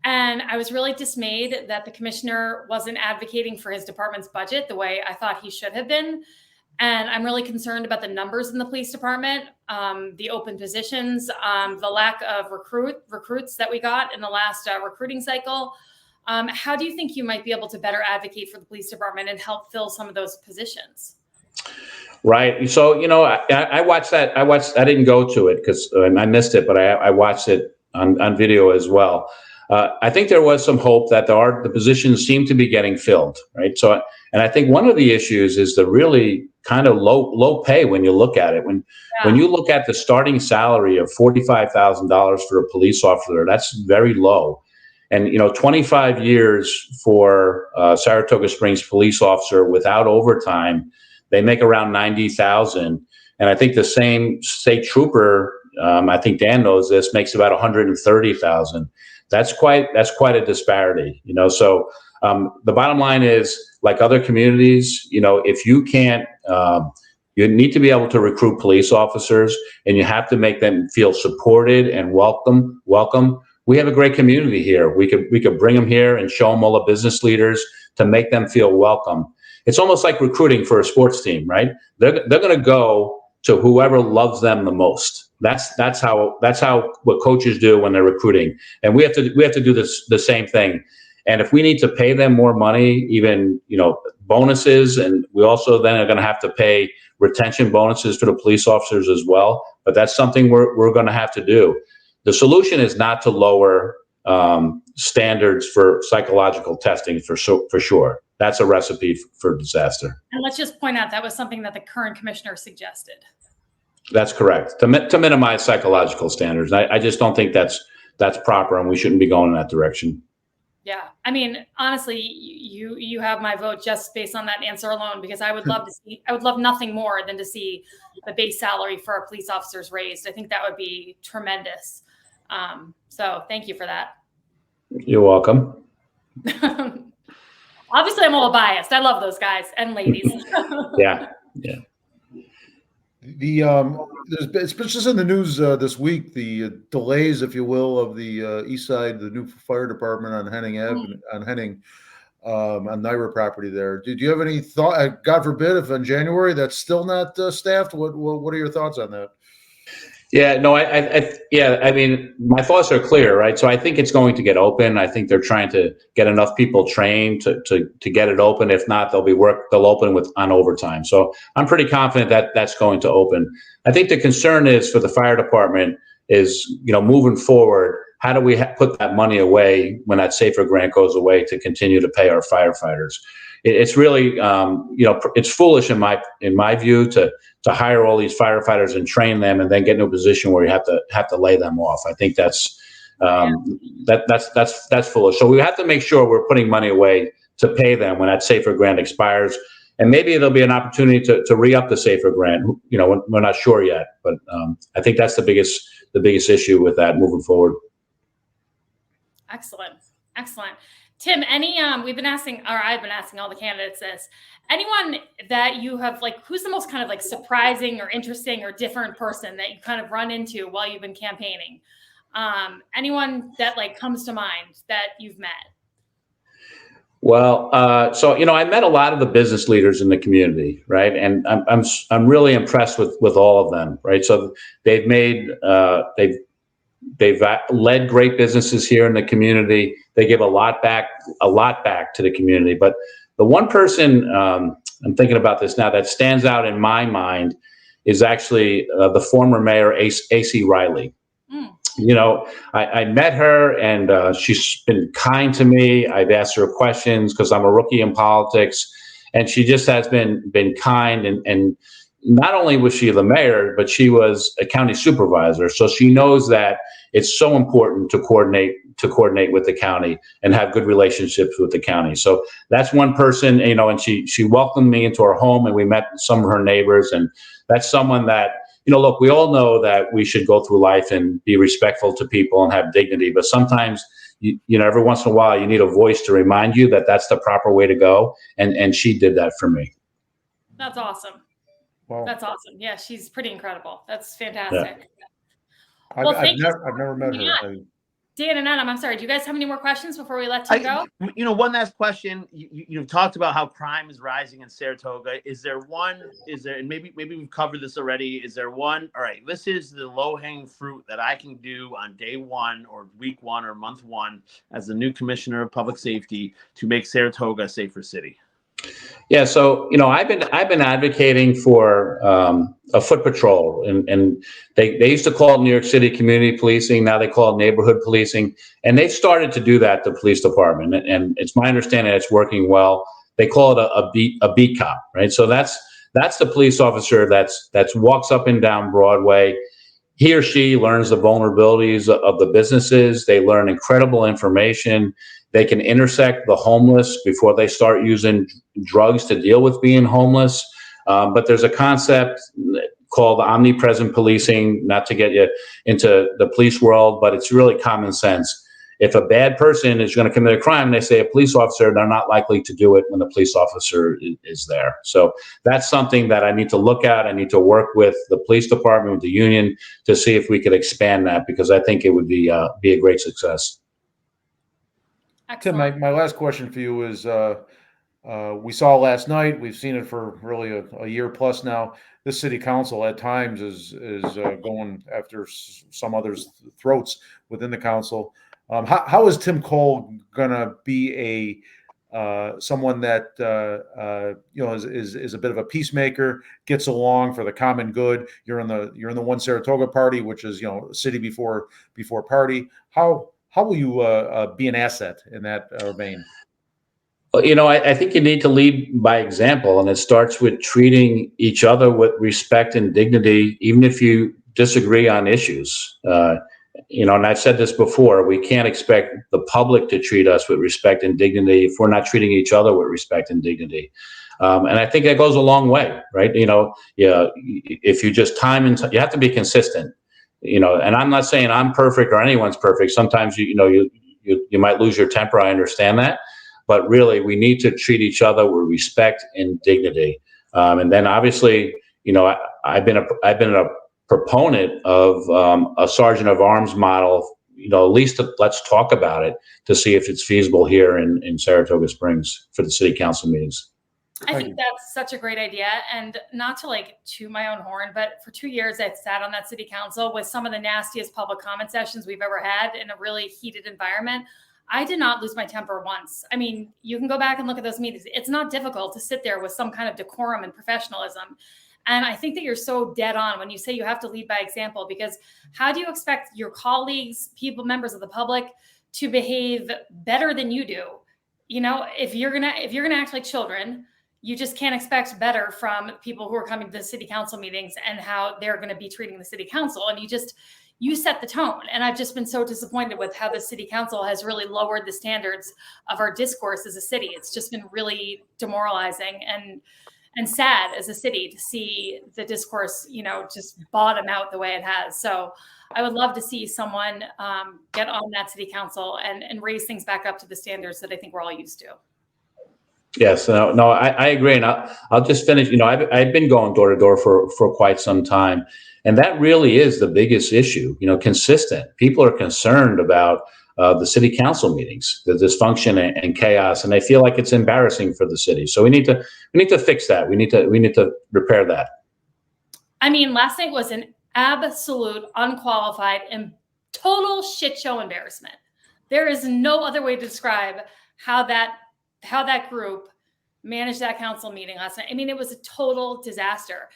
And I was really dismayed that the commissioner wasn't advocating for his department's budget the way I thought he should have been. And I'm really concerned about the numbers in the police department, the open positions, the lack of recruits that we got in the last recruiting cycle. How do you think you might be able to better advocate for the police department and help fill some of those positions? Right. So, I watched that. I didn't go to it because I missed it, but I watched it on video as well. I think there was some hope that the positions seem to be getting filled, right? So, and I think one of the issues is the really kind of low pay when you look at it. When you look at the starting salary of $45,000 for a police officer, that's very low. And 25 years for Saratoga Springs police officer without overtime, they make around $90,000. And I think the same state trooper, I think Dan knows this, makes about $130,000. That's quite a disparity, So the bottom line is, like other communities, if you can't, you need to be able to recruit police officers, and you have to make them feel supported and welcome. We have a great community here. We could bring them here and show them all the business leaders to make them feel welcome. It's almost like recruiting for a sports team, right? They're going to go to whoever loves them the most. That's how what coaches do when they're recruiting, and we have to do the same thing. And if we need to pay them more money, even bonuses, and we also then are going to have to pay retention bonuses for the police officers as well. But that's something we're going to have to do. The solution is not to lower standards for psychological testing for sure. That's a recipe for disaster. And let's just point out that was something that the current commissioner suggested. That's correct. To minimize psychological standards. I just don't think that's proper, and we shouldn't be going in that direction. Yeah, I mean, honestly, you have my vote just based on that answer alone, because I would love nothing more than to see the base salary for our police officers raised. I think that would be tremendous. So thank you for that. You're welcome. Obviously, I'm a little biased. I love those guys and ladies. Yeah. It's just in the news this week, the delays, if you will, of the east side, the new fire department on Henning Ave, on Naira property there. Do you have any thought? God forbid, if in January that's still not staffed. What are your thoughts on that? Yeah, no, I mean, my thoughts are clear, right? So I think it's going to get open. I think they're trying to get enough people trained to get it open. If not, they'll open on overtime. So I'm pretty confident that that's going to open. I think the concern is for the fire department is, moving forward, how do we put that money away when that SAFER grant goes away to continue to pay our firefighters? It's really, it's foolish in my view to hire all these firefighters and train them and then get into a position where you have to lay them off. I think that's foolish. So we have to make sure we're putting money away to pay them when that SAFER grant expires, and maybe there'll be an opportunity to re-up the SAFER grant. We're not sure yet, but I think that's the biggest issue with that moving forward. Excellent. Tim, we've been asking, or I've been asking all the candidates this, anyone that you have, who's the most kind of surprising or interesting or different person that you kind of run into while you've been campaigning? Anyone that comes to mind that you've met? Well, so I met a lot of the business leaders in the community, right? And I'm really impressed with all of them, right? So they've led great businesses here in the community. They give a lot back to the community. But the one person, I'm thinking about this now, that stands out in my mind is actually the former mayor, A.C. Riley. I met her, and she's been kind to me. I've asked her questions because I'm a rookie in politics, and she just has been kind. And not only was she the mayor, but she was a county supervisor. So she knows that it's so important to coordinate with the county and have good relationships with the county. So that's one person, and she welcomed me into her home, and we met some of her neighbors. And that's someone that, look, we all know that we should go through life and be respectful to people and have dignity. But sometimes, every once in a while, you need a voice to remind you that that's the proper way to go. And she did that for me. That's awesome. Wow. That's awesome. Yeah, she's pretty incredible. That's fantastic. Yeah. Well, I've never met her. Dan and Adam, I'm sorry. Do you guys have any more questions before we let Tim go? One last question. You've talked about how crime is rising in Saratoga. And maybe we've covered this already. Is there one? All right, this is the low-hanging fruit that I can do on day one or week one or month one as the new commissioner of public safety to make Saratoga a safer city. Yeah, so I've been advocating for a foot patrol, and they used to call it New York City community policing. Now they call it neighborhood policing, and they've started to do that. The police department, and it's my understanding it's working well. They call it a beat cop, right? So that's the police officer that's walks up and down Broadway. He or she learns the vulnerabilities of the businesses. They learn incredible information. They can intersect the homeless before they start using drugs to deal with being homeless. But there's a concept called omnipresent policing, not to get you into the police world, but it's really common sense. If a bad person is going to commit a crime, they say a police officer, they're not likely to do it when the police officer is there. So that's something that I need to look at. I need to work with the police department, with the union, to see if we could expand that, because I think it would be a great success. Tim, Excellent. my last question for you is, we saw last night, we've seen it for really a year plus now. This city council at times is going after some others' throats within the council. How is Tim Coll gonna be someone that is a bit of a peacemaker, gets along for the common good? You're in the One Saratoga party, which is city before party. How will you be an asset in that vein? Well, I think you need to lead by example, and it starts with treating each other with respect and dignity, even if you disagree on issues. And I've said this before, we can't expect the public to treat us with respect and dignity if we're not treating each other with respect and dignity. And I think that goes a long way, right? If you just you have to be consistent, and I'm not saying I'm perfect or anyone's perfect. Sometimes, you might lose your temper. I understand that. But really, we need to treat each other with respect and dignity. And then, obviously, I've been a proponent of a sergeant of arms model. At least let's talk about it to see if it's feasible here in Saratoga Springs for the city council meetings. I think that's such a great idea. And not to toot my own horn, but for 2 years I've sat on that city council with some of the nastiest public comment sessions we've ever had in a really heated environment. I did not lose my temper once. I mean, you can go back and look at those meetings. It's not difficult to sit there with some kind of decorum and professionalism. And I think that you're so dead on when you say you have to lead by example, because how do you expect your colleagues, members of the public, to behave better than you do? If you're gonna act like children, you just can't expect better from people who are coming to the city council meetings and how they're going to be treating the city council. And you set the tone. And I've just been so disappointed with how the city council has really lowered the standards of our discourse as a city. It's just been really demoralizing and sad as a city to see the discourse, just bottom out the way it has. So I would love to see someone get on that city council and raise things back up to the standards that I think we're all used to. Yes, no, I agree, and I'll just finish. I've been going door to door for quite some time, and that really is the biggest issue. Consistent. People are concerned about the city council meetings, the dysfunction and chaos, and they feel like it's embarrassing for the city. So we need to fix that. We need to repair that. I mean, last night was an absolute, unqualified, and total shit show embarrassment. There is no other way to describe how that group managed that council meeting last night. I mean, it was a total disaster,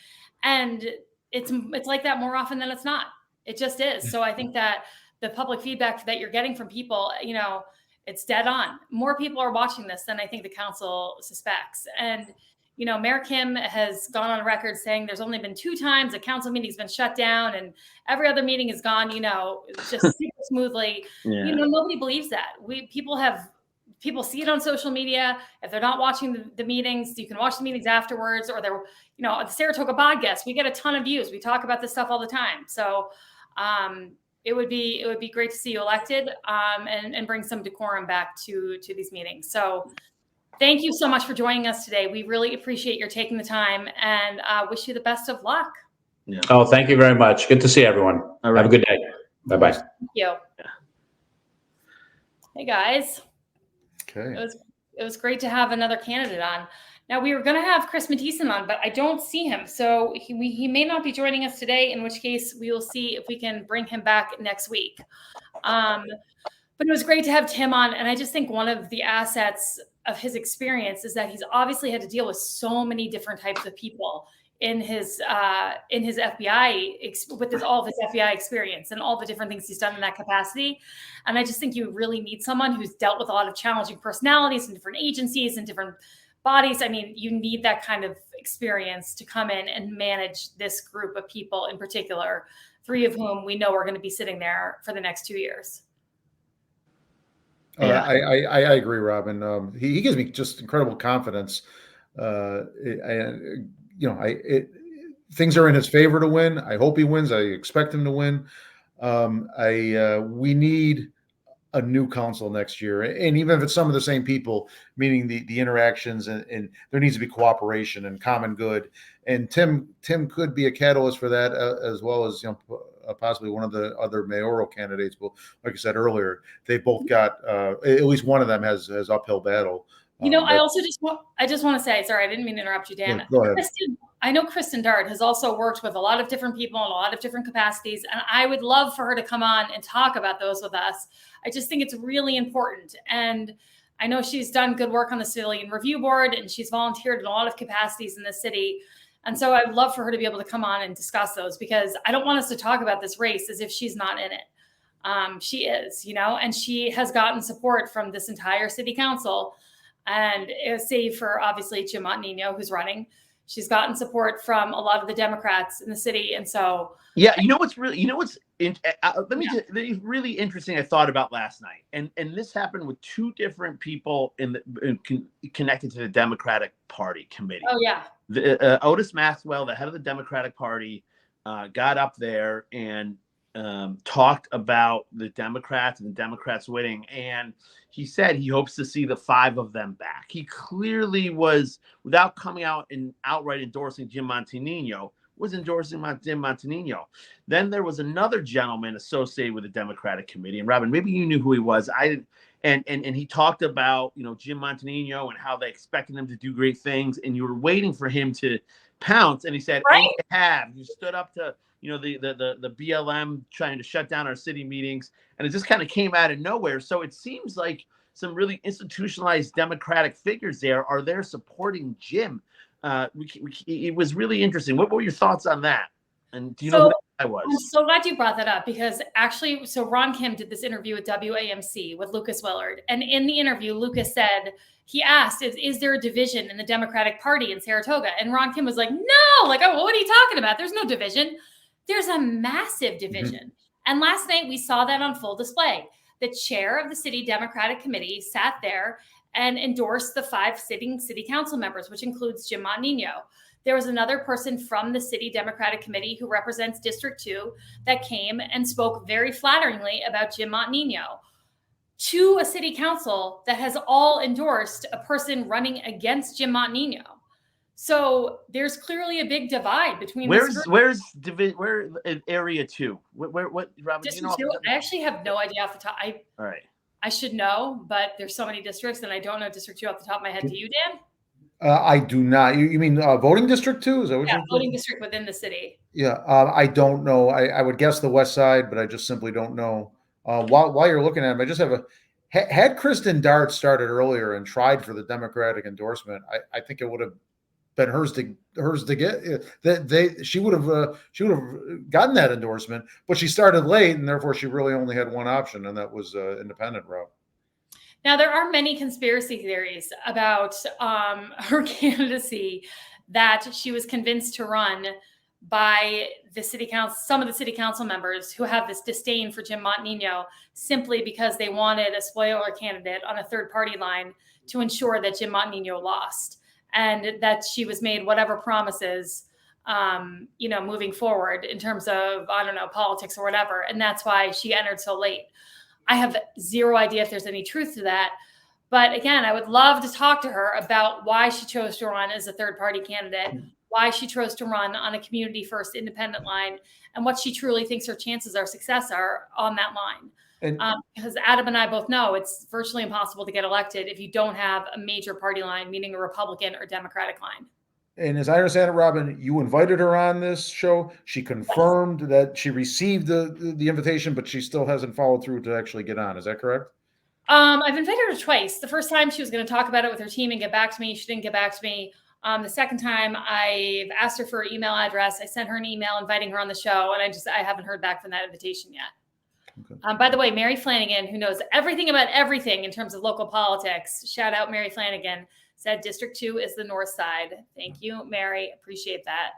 and it's like that more often than it's not. It just is. So I think that the public feedback that you're getting from people, it's dead on. More people are watching this than I think the council suspects. And, Mayor Kim has gone on record saying there's only been 2 times a council meeting's been shut down and every other meeting is gone, just super smoothly. Yeah. Nobody believes that. People see it on social media. If they're not watching the meetings, you can watch the meetings afterwards, or they're, the Saratoga podcast, we get a ton of views. We talk about this stuff all the time. So it would be great to see you elected and bring some decorum back to these meetings. So thank you so much for joining us today. We really appreciate your taking the time, and wish you the best of luck. Yeah. Oh, thank you very much. Good to see everyone. All right. Have a good day. Bye-bye. Thank you. Yeah. Hey guys. Okay. It was great to have another candidate on. Now, we were going to have Chris Mattison on, but I don't see him. So he may not be joining us today, in which case we will see if we can bring him back next week. But it was great to have Tim on. And I just think one of the assets of his experience is that he's obviously had to deal with so many different types of people in his FBI, with all of his FBI experience and all the different things he's done in that capacity. And I just think you really need someone who's dealt with a lot of challenging personalities in different agencies and different bodies. I mean, you need that kind of experience to come in and manage this group of people in particular, 3 of whom we know are going to be sitting there for the next 2 years. Yeah. I agree, Robin. He gives me just incredible confidence. Things are in his favor to win. I hope he wins. I expect him to win. We need a new council next year. And even if it's some of the same people, meaning the interactions and there needs to be cooperation and common good. And Tim could be a catalyst for that, as well as, possibly one of the other mayoral candidates. But like I said earlier, they both got, at least one of them has uphill battle. I also just want to say, sorry, I didn't mean to interrupt you, Dan. Yeah, go ahead. I know Kristen Dart has also worked with a lot of different people in a lot of different capacities, and I would love for her to come on and talk about those with us. I just think it's really important. And I know she's done good work on the Civilian Review Board, and she's volunteered in a lot of capacities in the city. And so I'd love for her to be able to come on and discuss those, because I don't want us to talk about this race as if she's not in it. She is, and she has gotten support from this entire city council. And save for obviously Jim Montanino, who's running, she's gotten support from a lot of the Democrats in the city. And so, yeah, let me just, really interesting. I thought about last night, and this happened with two different people connected to the Democratic Party committee. Oh yeah, Otis Maxwell, the head of the Democratic Party, got up there and talked about the Democrats and the Democrats winning, and he said he hopes to see the 5 of them back. He clearly was, without coming out and outright endorsing Jim Montanino, was endorsing Jim Montanino. Then there was another gentleman associated with the Democratic committee, and Robin, maybe you knew who he was. And he talked about Jim Montanino and how they expected him to do great things, and you were waiting for him to pounce, and he said, right? You stood up to the BLM trying to shut down our city meetings, and it just kind of came out of nowhere. So it seems like some really institutionalized Democratic figures are there supporting Jim. It was really interesting. What were your thoughts on that? And do you know who that guy was? I'm so glad you brought that up, because actually, so Ron Kim did this interview with WAMC with Lucas Willard. And in the interview, Lucas said, he asked, is there a division in the Democratic Party in Saratoga? And Ron Kim was like, no, what are you talking about? There's no division. There's a massive division. Mm-hmm. And last night we saw that on full display. The chair of the city Democratic committee sat there and endorsed the 5 sitting city council members, which includes Jim Montanino. There was another person from the city Democratic committee who represents District 2 that came and spoke very flatteringly about Jim Montanino to a city council that has all endorsed a person running against Jim Montanino. So there's clearly a big divide between. Where's area 2? What Robin? District 2. I actually have no idea off the top. All right. I should know, but there's so many districts, and I don't know District 2 off the top of my head. Do you, Dan? I do not. You mean voting district 2? Is that what? Yeah, voting district within the city. Yeah, I don't know. I would guess the west side, but I just simply don't know. While you're looking at them, I just have had Kristen Dart started earlier and tried for the Democratic endorsement, I think it would have been hers to get. She would have gotten that endorsement, but she started late, and therefore she really only had one option, and that was independent route. Now, there are many conspiracy theories about her candidacy, that she was convinced to run by the city council, some of the city council members who have this disdain for Jim Montanino, simply because they wanted a spoiler candidate on a third party line to ensure that Jim Montanino lost, and that she was made whatever promises, moving forward in terms of, I don't know, politics or whatever. And that's why she entered so late. I have zero idea if there's any truth to that. But again, I would love to talk to her about why she chose to run as a third party candidate, why she chose to run on a community first independent line, and what she truly thinks her chances of success are on that line. Because Adam and I both know it's virtually impossible to get elected if you don't have a major party line, meaning a Republican or Democratic line. And as I understand it, Robin, you invited her on this show. She confirmed that she received the invitation, but she still hasn't followed through to actually get on. Is that correct? I've invited her twice. The first time she was going to talk about it with her team and get back to me. She didn't get back to me. The second time I've asked her for her email address. I sent her an email inviting her on the show, and I haven't heard back from that invitation yet. Okay. By the way, Mary Flanagan, who knows everything about everything in terms of local politics, shout out Mary Flanagan, said District 2 is the north side. Thank you, Mary. Appreciate that.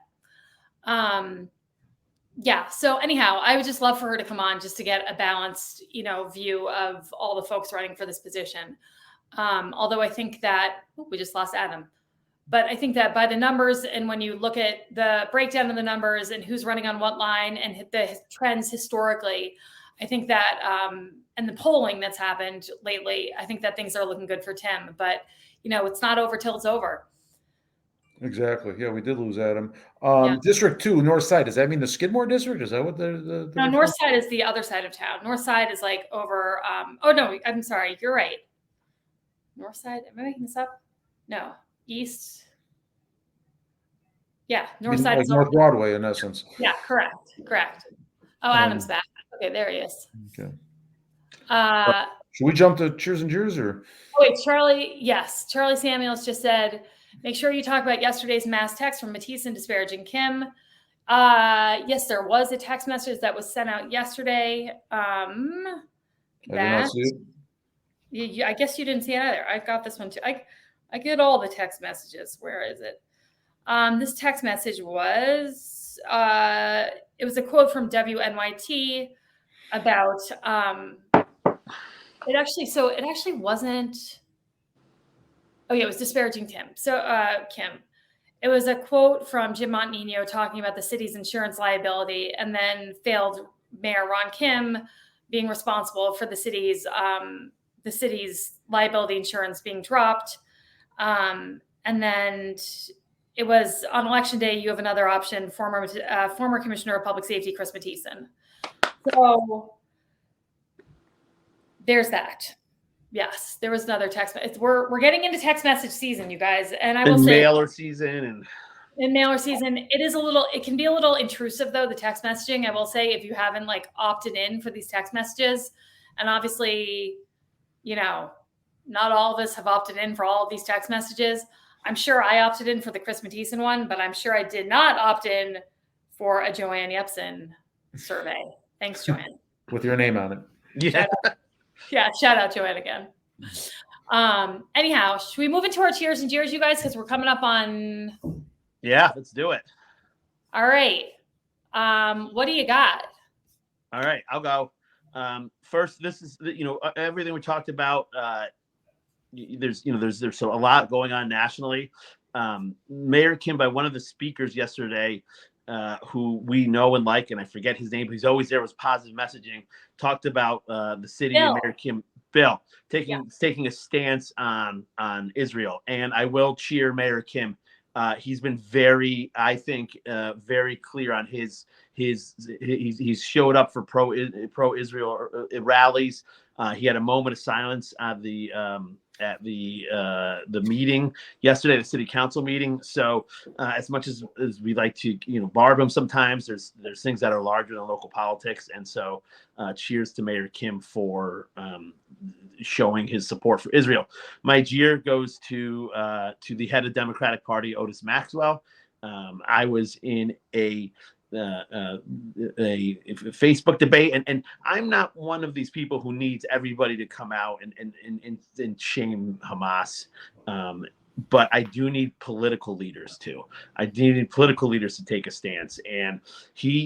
So anyhow, I would just love for her to come on just to get a balanced, view of all the folks running for this position. Although I think that we just lost Adam. But I think that by the numbers, and when you look at the breakdown of the numbers and who's running on what line and the trends historically, I think that and the polling that's happened lately, I think that things are looking good for Tim. But it's not over till it's over. Exactly. Yeah, we did lose Adam. Yeah. District 2, North Side. Does that mean the Skidmore district? Is that what the No, North Side is the other side of town. North Side is like over. Oh no, I'm sorry. You're right. North Side. Am I making this up? No, East. Yeah, North Side like is North over. Broadway in essence. Yeah, correct. Oh, Adam's back. Okay, there he is. Okay. Uh, Should we jump to Cheers and Jeers or? Oh, wait, Charlie. Yes, Charlie Samuels just said, make sure you talk about yesterday's mass text from Matisse and disparaging Kim. Yes, there was a text message that was sent out yesterday. I did not see it. I guess you didn't see it either. I got this one too. I get all the text messages. Where is it? This text message was it was a quote from WNYT about it actually wasn't. Oh yeah, it was disparaging Tim. So Kim. It was a quote from Jim Montenegro talking about the city's insurance liability, and then failed Mayor Ron Kim being responsible for the city's liability insurance being dropped. And then it was on election day. You have another option, former Commissioner of Public Safety Chris Mathieson. So there's that. Yes, there was another text. We're getting into text message season, you guys, and I will say mailer season in mailer season, it can be a little intrusive though. The text messaging, I will say, if you haven't like opted in for these text messages, and obviously, not all of us have opted in for all of these text messages. I'm sure I opted in for the Chris Mathieson one, but I'm sure I did not opt in for a Joanne Yepsen survey. Thanks, Joanne. With your name on it. Yeah. Yeah, shout out Joanne again. Anyhow, should we move into our cheers and jeers, you guys? Because we're coming up on. Yeah, let's do it. All right. What do you got? All right, I'll go. First, this is everything we talked about. There's a lot going on nationally. Mayor Kim, by one of the speakers yesterday, who we know and like, and I forget his name, but he's always there, was positive messaging, talked about the city Bill. and Mayor Kim, Bill, taking a stance on Israel. And I will cheer Mayor Kim. He's been very, I think, very clear on he's showed up for pro-Israel rallies. He had a moment of silence at the meeting yesterday, the city council meeting. So as much as we like to barb him sometimes, there's things that are larger than local politics. And so cheers to Mayor Kim for showing his support for Israel. My jeer goes to the head of Democratic Party, Otis Maxwell. I was in a Facebook debate, and I'm not one of these people who needs everybody to come out and shame Hamas, but I do need political leaders too. I do need political leaders to take a stance, and he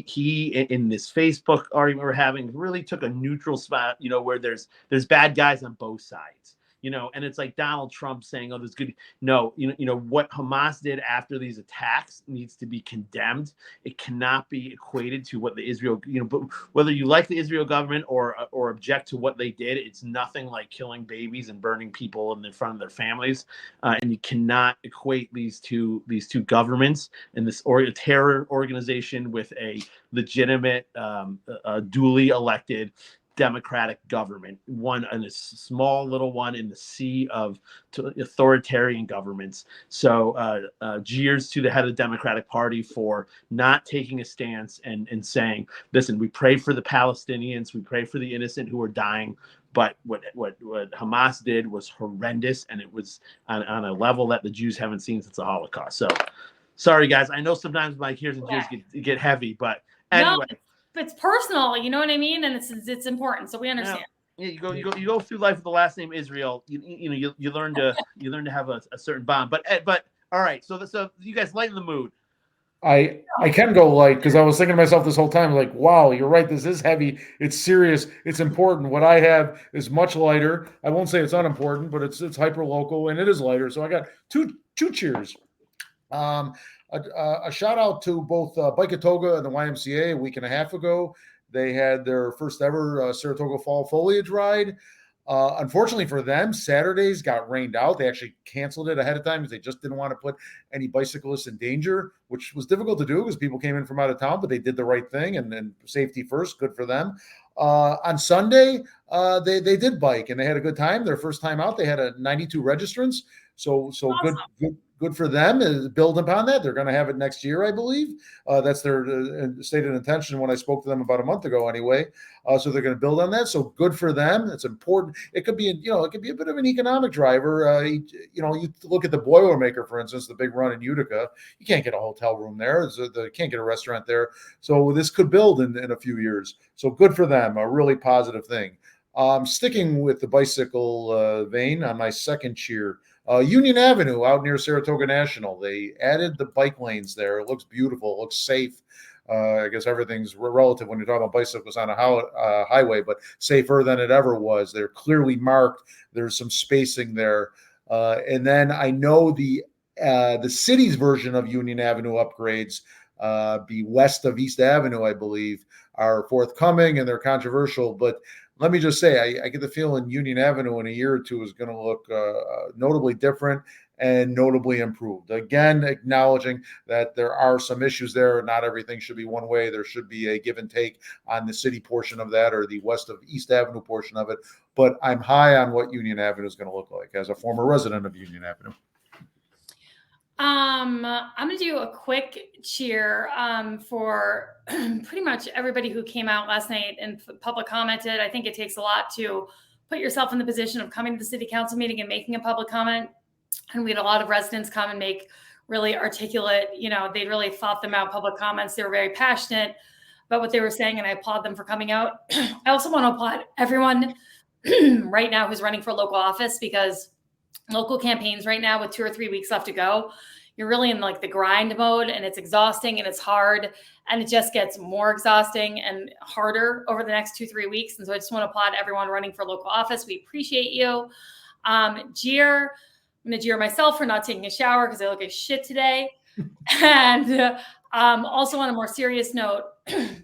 in this Facebook argument we're having really took a neutral spot, where there's bad guys on both sides. And it's like Donald Trump saying, "Oh, there's good." No, what Hamas did after these attacks needs to be condemned. It cannot be equated to what the Israel, but whether you like the Israel government or object to what they did, it's nothing like killing babies and burning people in front of their families. And you cannot equate these two governments and this terror organization with a legitimate, duly elected democratic government, one and a small little one in the sea of authoritarian governments. So jeers to the head of the Democratic Party for not taking a stance and saying, listen, we pray for the Palestinians, we pray for the innocent who are dying, but what Hamas did was horrendous, and it was on a level that the Jews haven't seen since the Holocaust. So sorry guys, I know sometimes my cheers and jeers get heavy, but anyway. No. It's personal, you know what I mean, and it's important, so we understand. Yeah, you go through life with the last name Israel. You learn to have a certain bond. But all right, so you guys lighten the mood. I can go light because I was thinking to myself this whole time, like, wow, you're right. This is heavy. It's serious. It's important. What I have is much lighter. I won't say it's unimportant, but it's hyper local and it is lighter. So I got two cheers. A shout out to both Bike Toga and the YMCA a week and a half ago. They had their first ever Saratoga Fall Foliage Ride. Unfortunately for them, Saturdays got rained out. They actually canceled it ahead of time because they just didn't want to put any bicyclists in danger, which was difficult to do because people came in from out of town, but they did the right thing and safety first. Good for them. On Sunday, they did bike and they had a good time. Their first time out, they had a 92 registrants. So awesome. Good for them. Build upon that. They're going to have it next year, I believe. That's their stated intention when I spoke to them about a month ago, anyway. So they're going to build on that. So good for them. It's important. It could be, it could be a bit of an economic driver. You look at the Boilermaker, for instance, the big run in Utica. You can't get a hotel room there. You can't get a restaurant there. So this could build in a few years. So good for them. A really positive thing. Sticking with the bicycle vein on my second cheer. Union Avenue out near Saratoga National. They added the bike lanes there. It looks beautiful. It looks safe. I guess everything's relative when you're talking about bicycles on a highway, but safer than it ever was. They're clearly marked. There's some spacing there. And then I know the city's version of Union Avenue upgrades, be west of East Avenue, I believe, are forthcoming and they're controversial, but let me just say, I get the feeling Union Avenue in a year or two is going to look notably different and notably improved. Again, acknowledging that there are some issues there. Not everything should be one way. There should be a give and take on the city portion of that or the west of East Avenue portion of it. But I'm high on what Union Avenue is going to look like as a former resident of Union Avenue. I'm going to do a quick cheer for pretty much everybody who came out last night and public commented. I think it takes a lot to put yourself in the position of coming to the city council meeting and making a public comment. And we had a lot of residents come and make really articulate, they really thought them out public comments. They were very passionate about what they were saying, and I applaud them for coming out. I also want to applaud everyone right now who's running for local office, because local campaigns right now with 2 or 3 weeks left to go, you're really in like the grind mode, and it's exhausting and it's hard, and it just gets more exhausting and harder over the next 2-3 weeks. And so I just want to applaud everyone running for local office. We appreciate you. Jeer, I'm going to jeer myself for not taking a shower because I look like shit today. And also on a more serious note,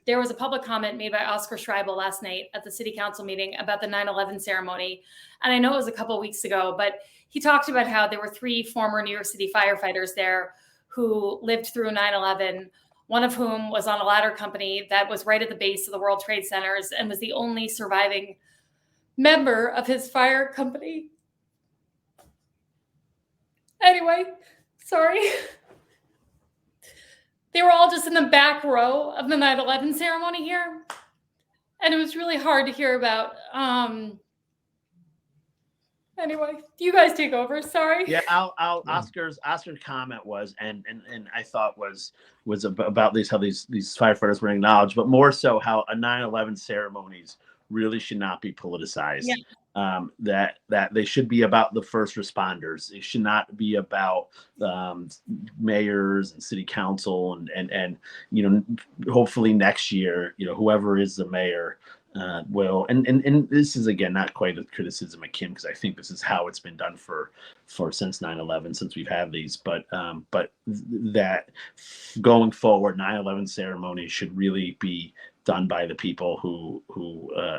there was a public comment made by Oscar Schreibel last night at the city council meeting about the 9/11 ceremony. And I know it was a couple of weeks ago, but he talked about how there were 3 former New York City firefighters there who lived through 9/11, one of whom was on a ladder company that was right at the base of the World Trade Centers and was the only surviving member of his fire company. Anyway, sorry. They were all just in the back row of the 9/11 ceremony here. And it was really hard to hear about. Anyway, you guys take over. Sorry. Yeah, Oscar's comment was, and I thought was about how these firefighters were acknowledged, but more so how a 9/11 ceremonies really should not be politicized. Yeah. That they should be about the first responders. They should not be about mayors and city council and hopefully next year, whoever is the mayor will, and this is again not quite a criticism of Kim, because I think this is how it's been done for since 9/11, since we've had these, but that going forward, 9/11 ceremonies should really be done by the people who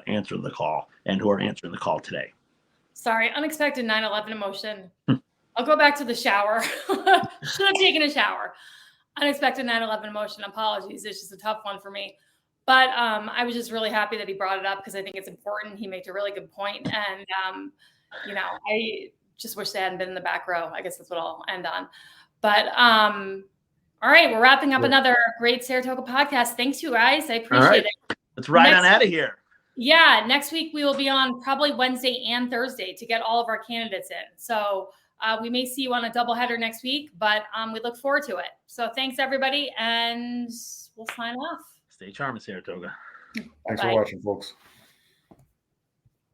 answered the call and who are answering the call today. Sorry, unexpected 9/11 emotion. I'll go back to the shower. Should have taken a shower. Unexpected 9/11 emotion. Apologies. It's just a tough one for me. But I was just really happy that he brought it up because I think it's important. He made a really good point. And, I just wish they hadn't been in the back row. I guess that's what I'll end on. But all right, we're wrapping up another great Saratoga podcast. Thanks, you guys. I appreciate it. Let's ride on out of here. Yeah, next week we will be on probably Wednesday and Thursday to get all of our candidates in. So we may see you on a doubleheader next week, but we look forward to it. So thanks, everybody, and we'll sign off. Stay charming, Saratoga. Thanks for watching, folks.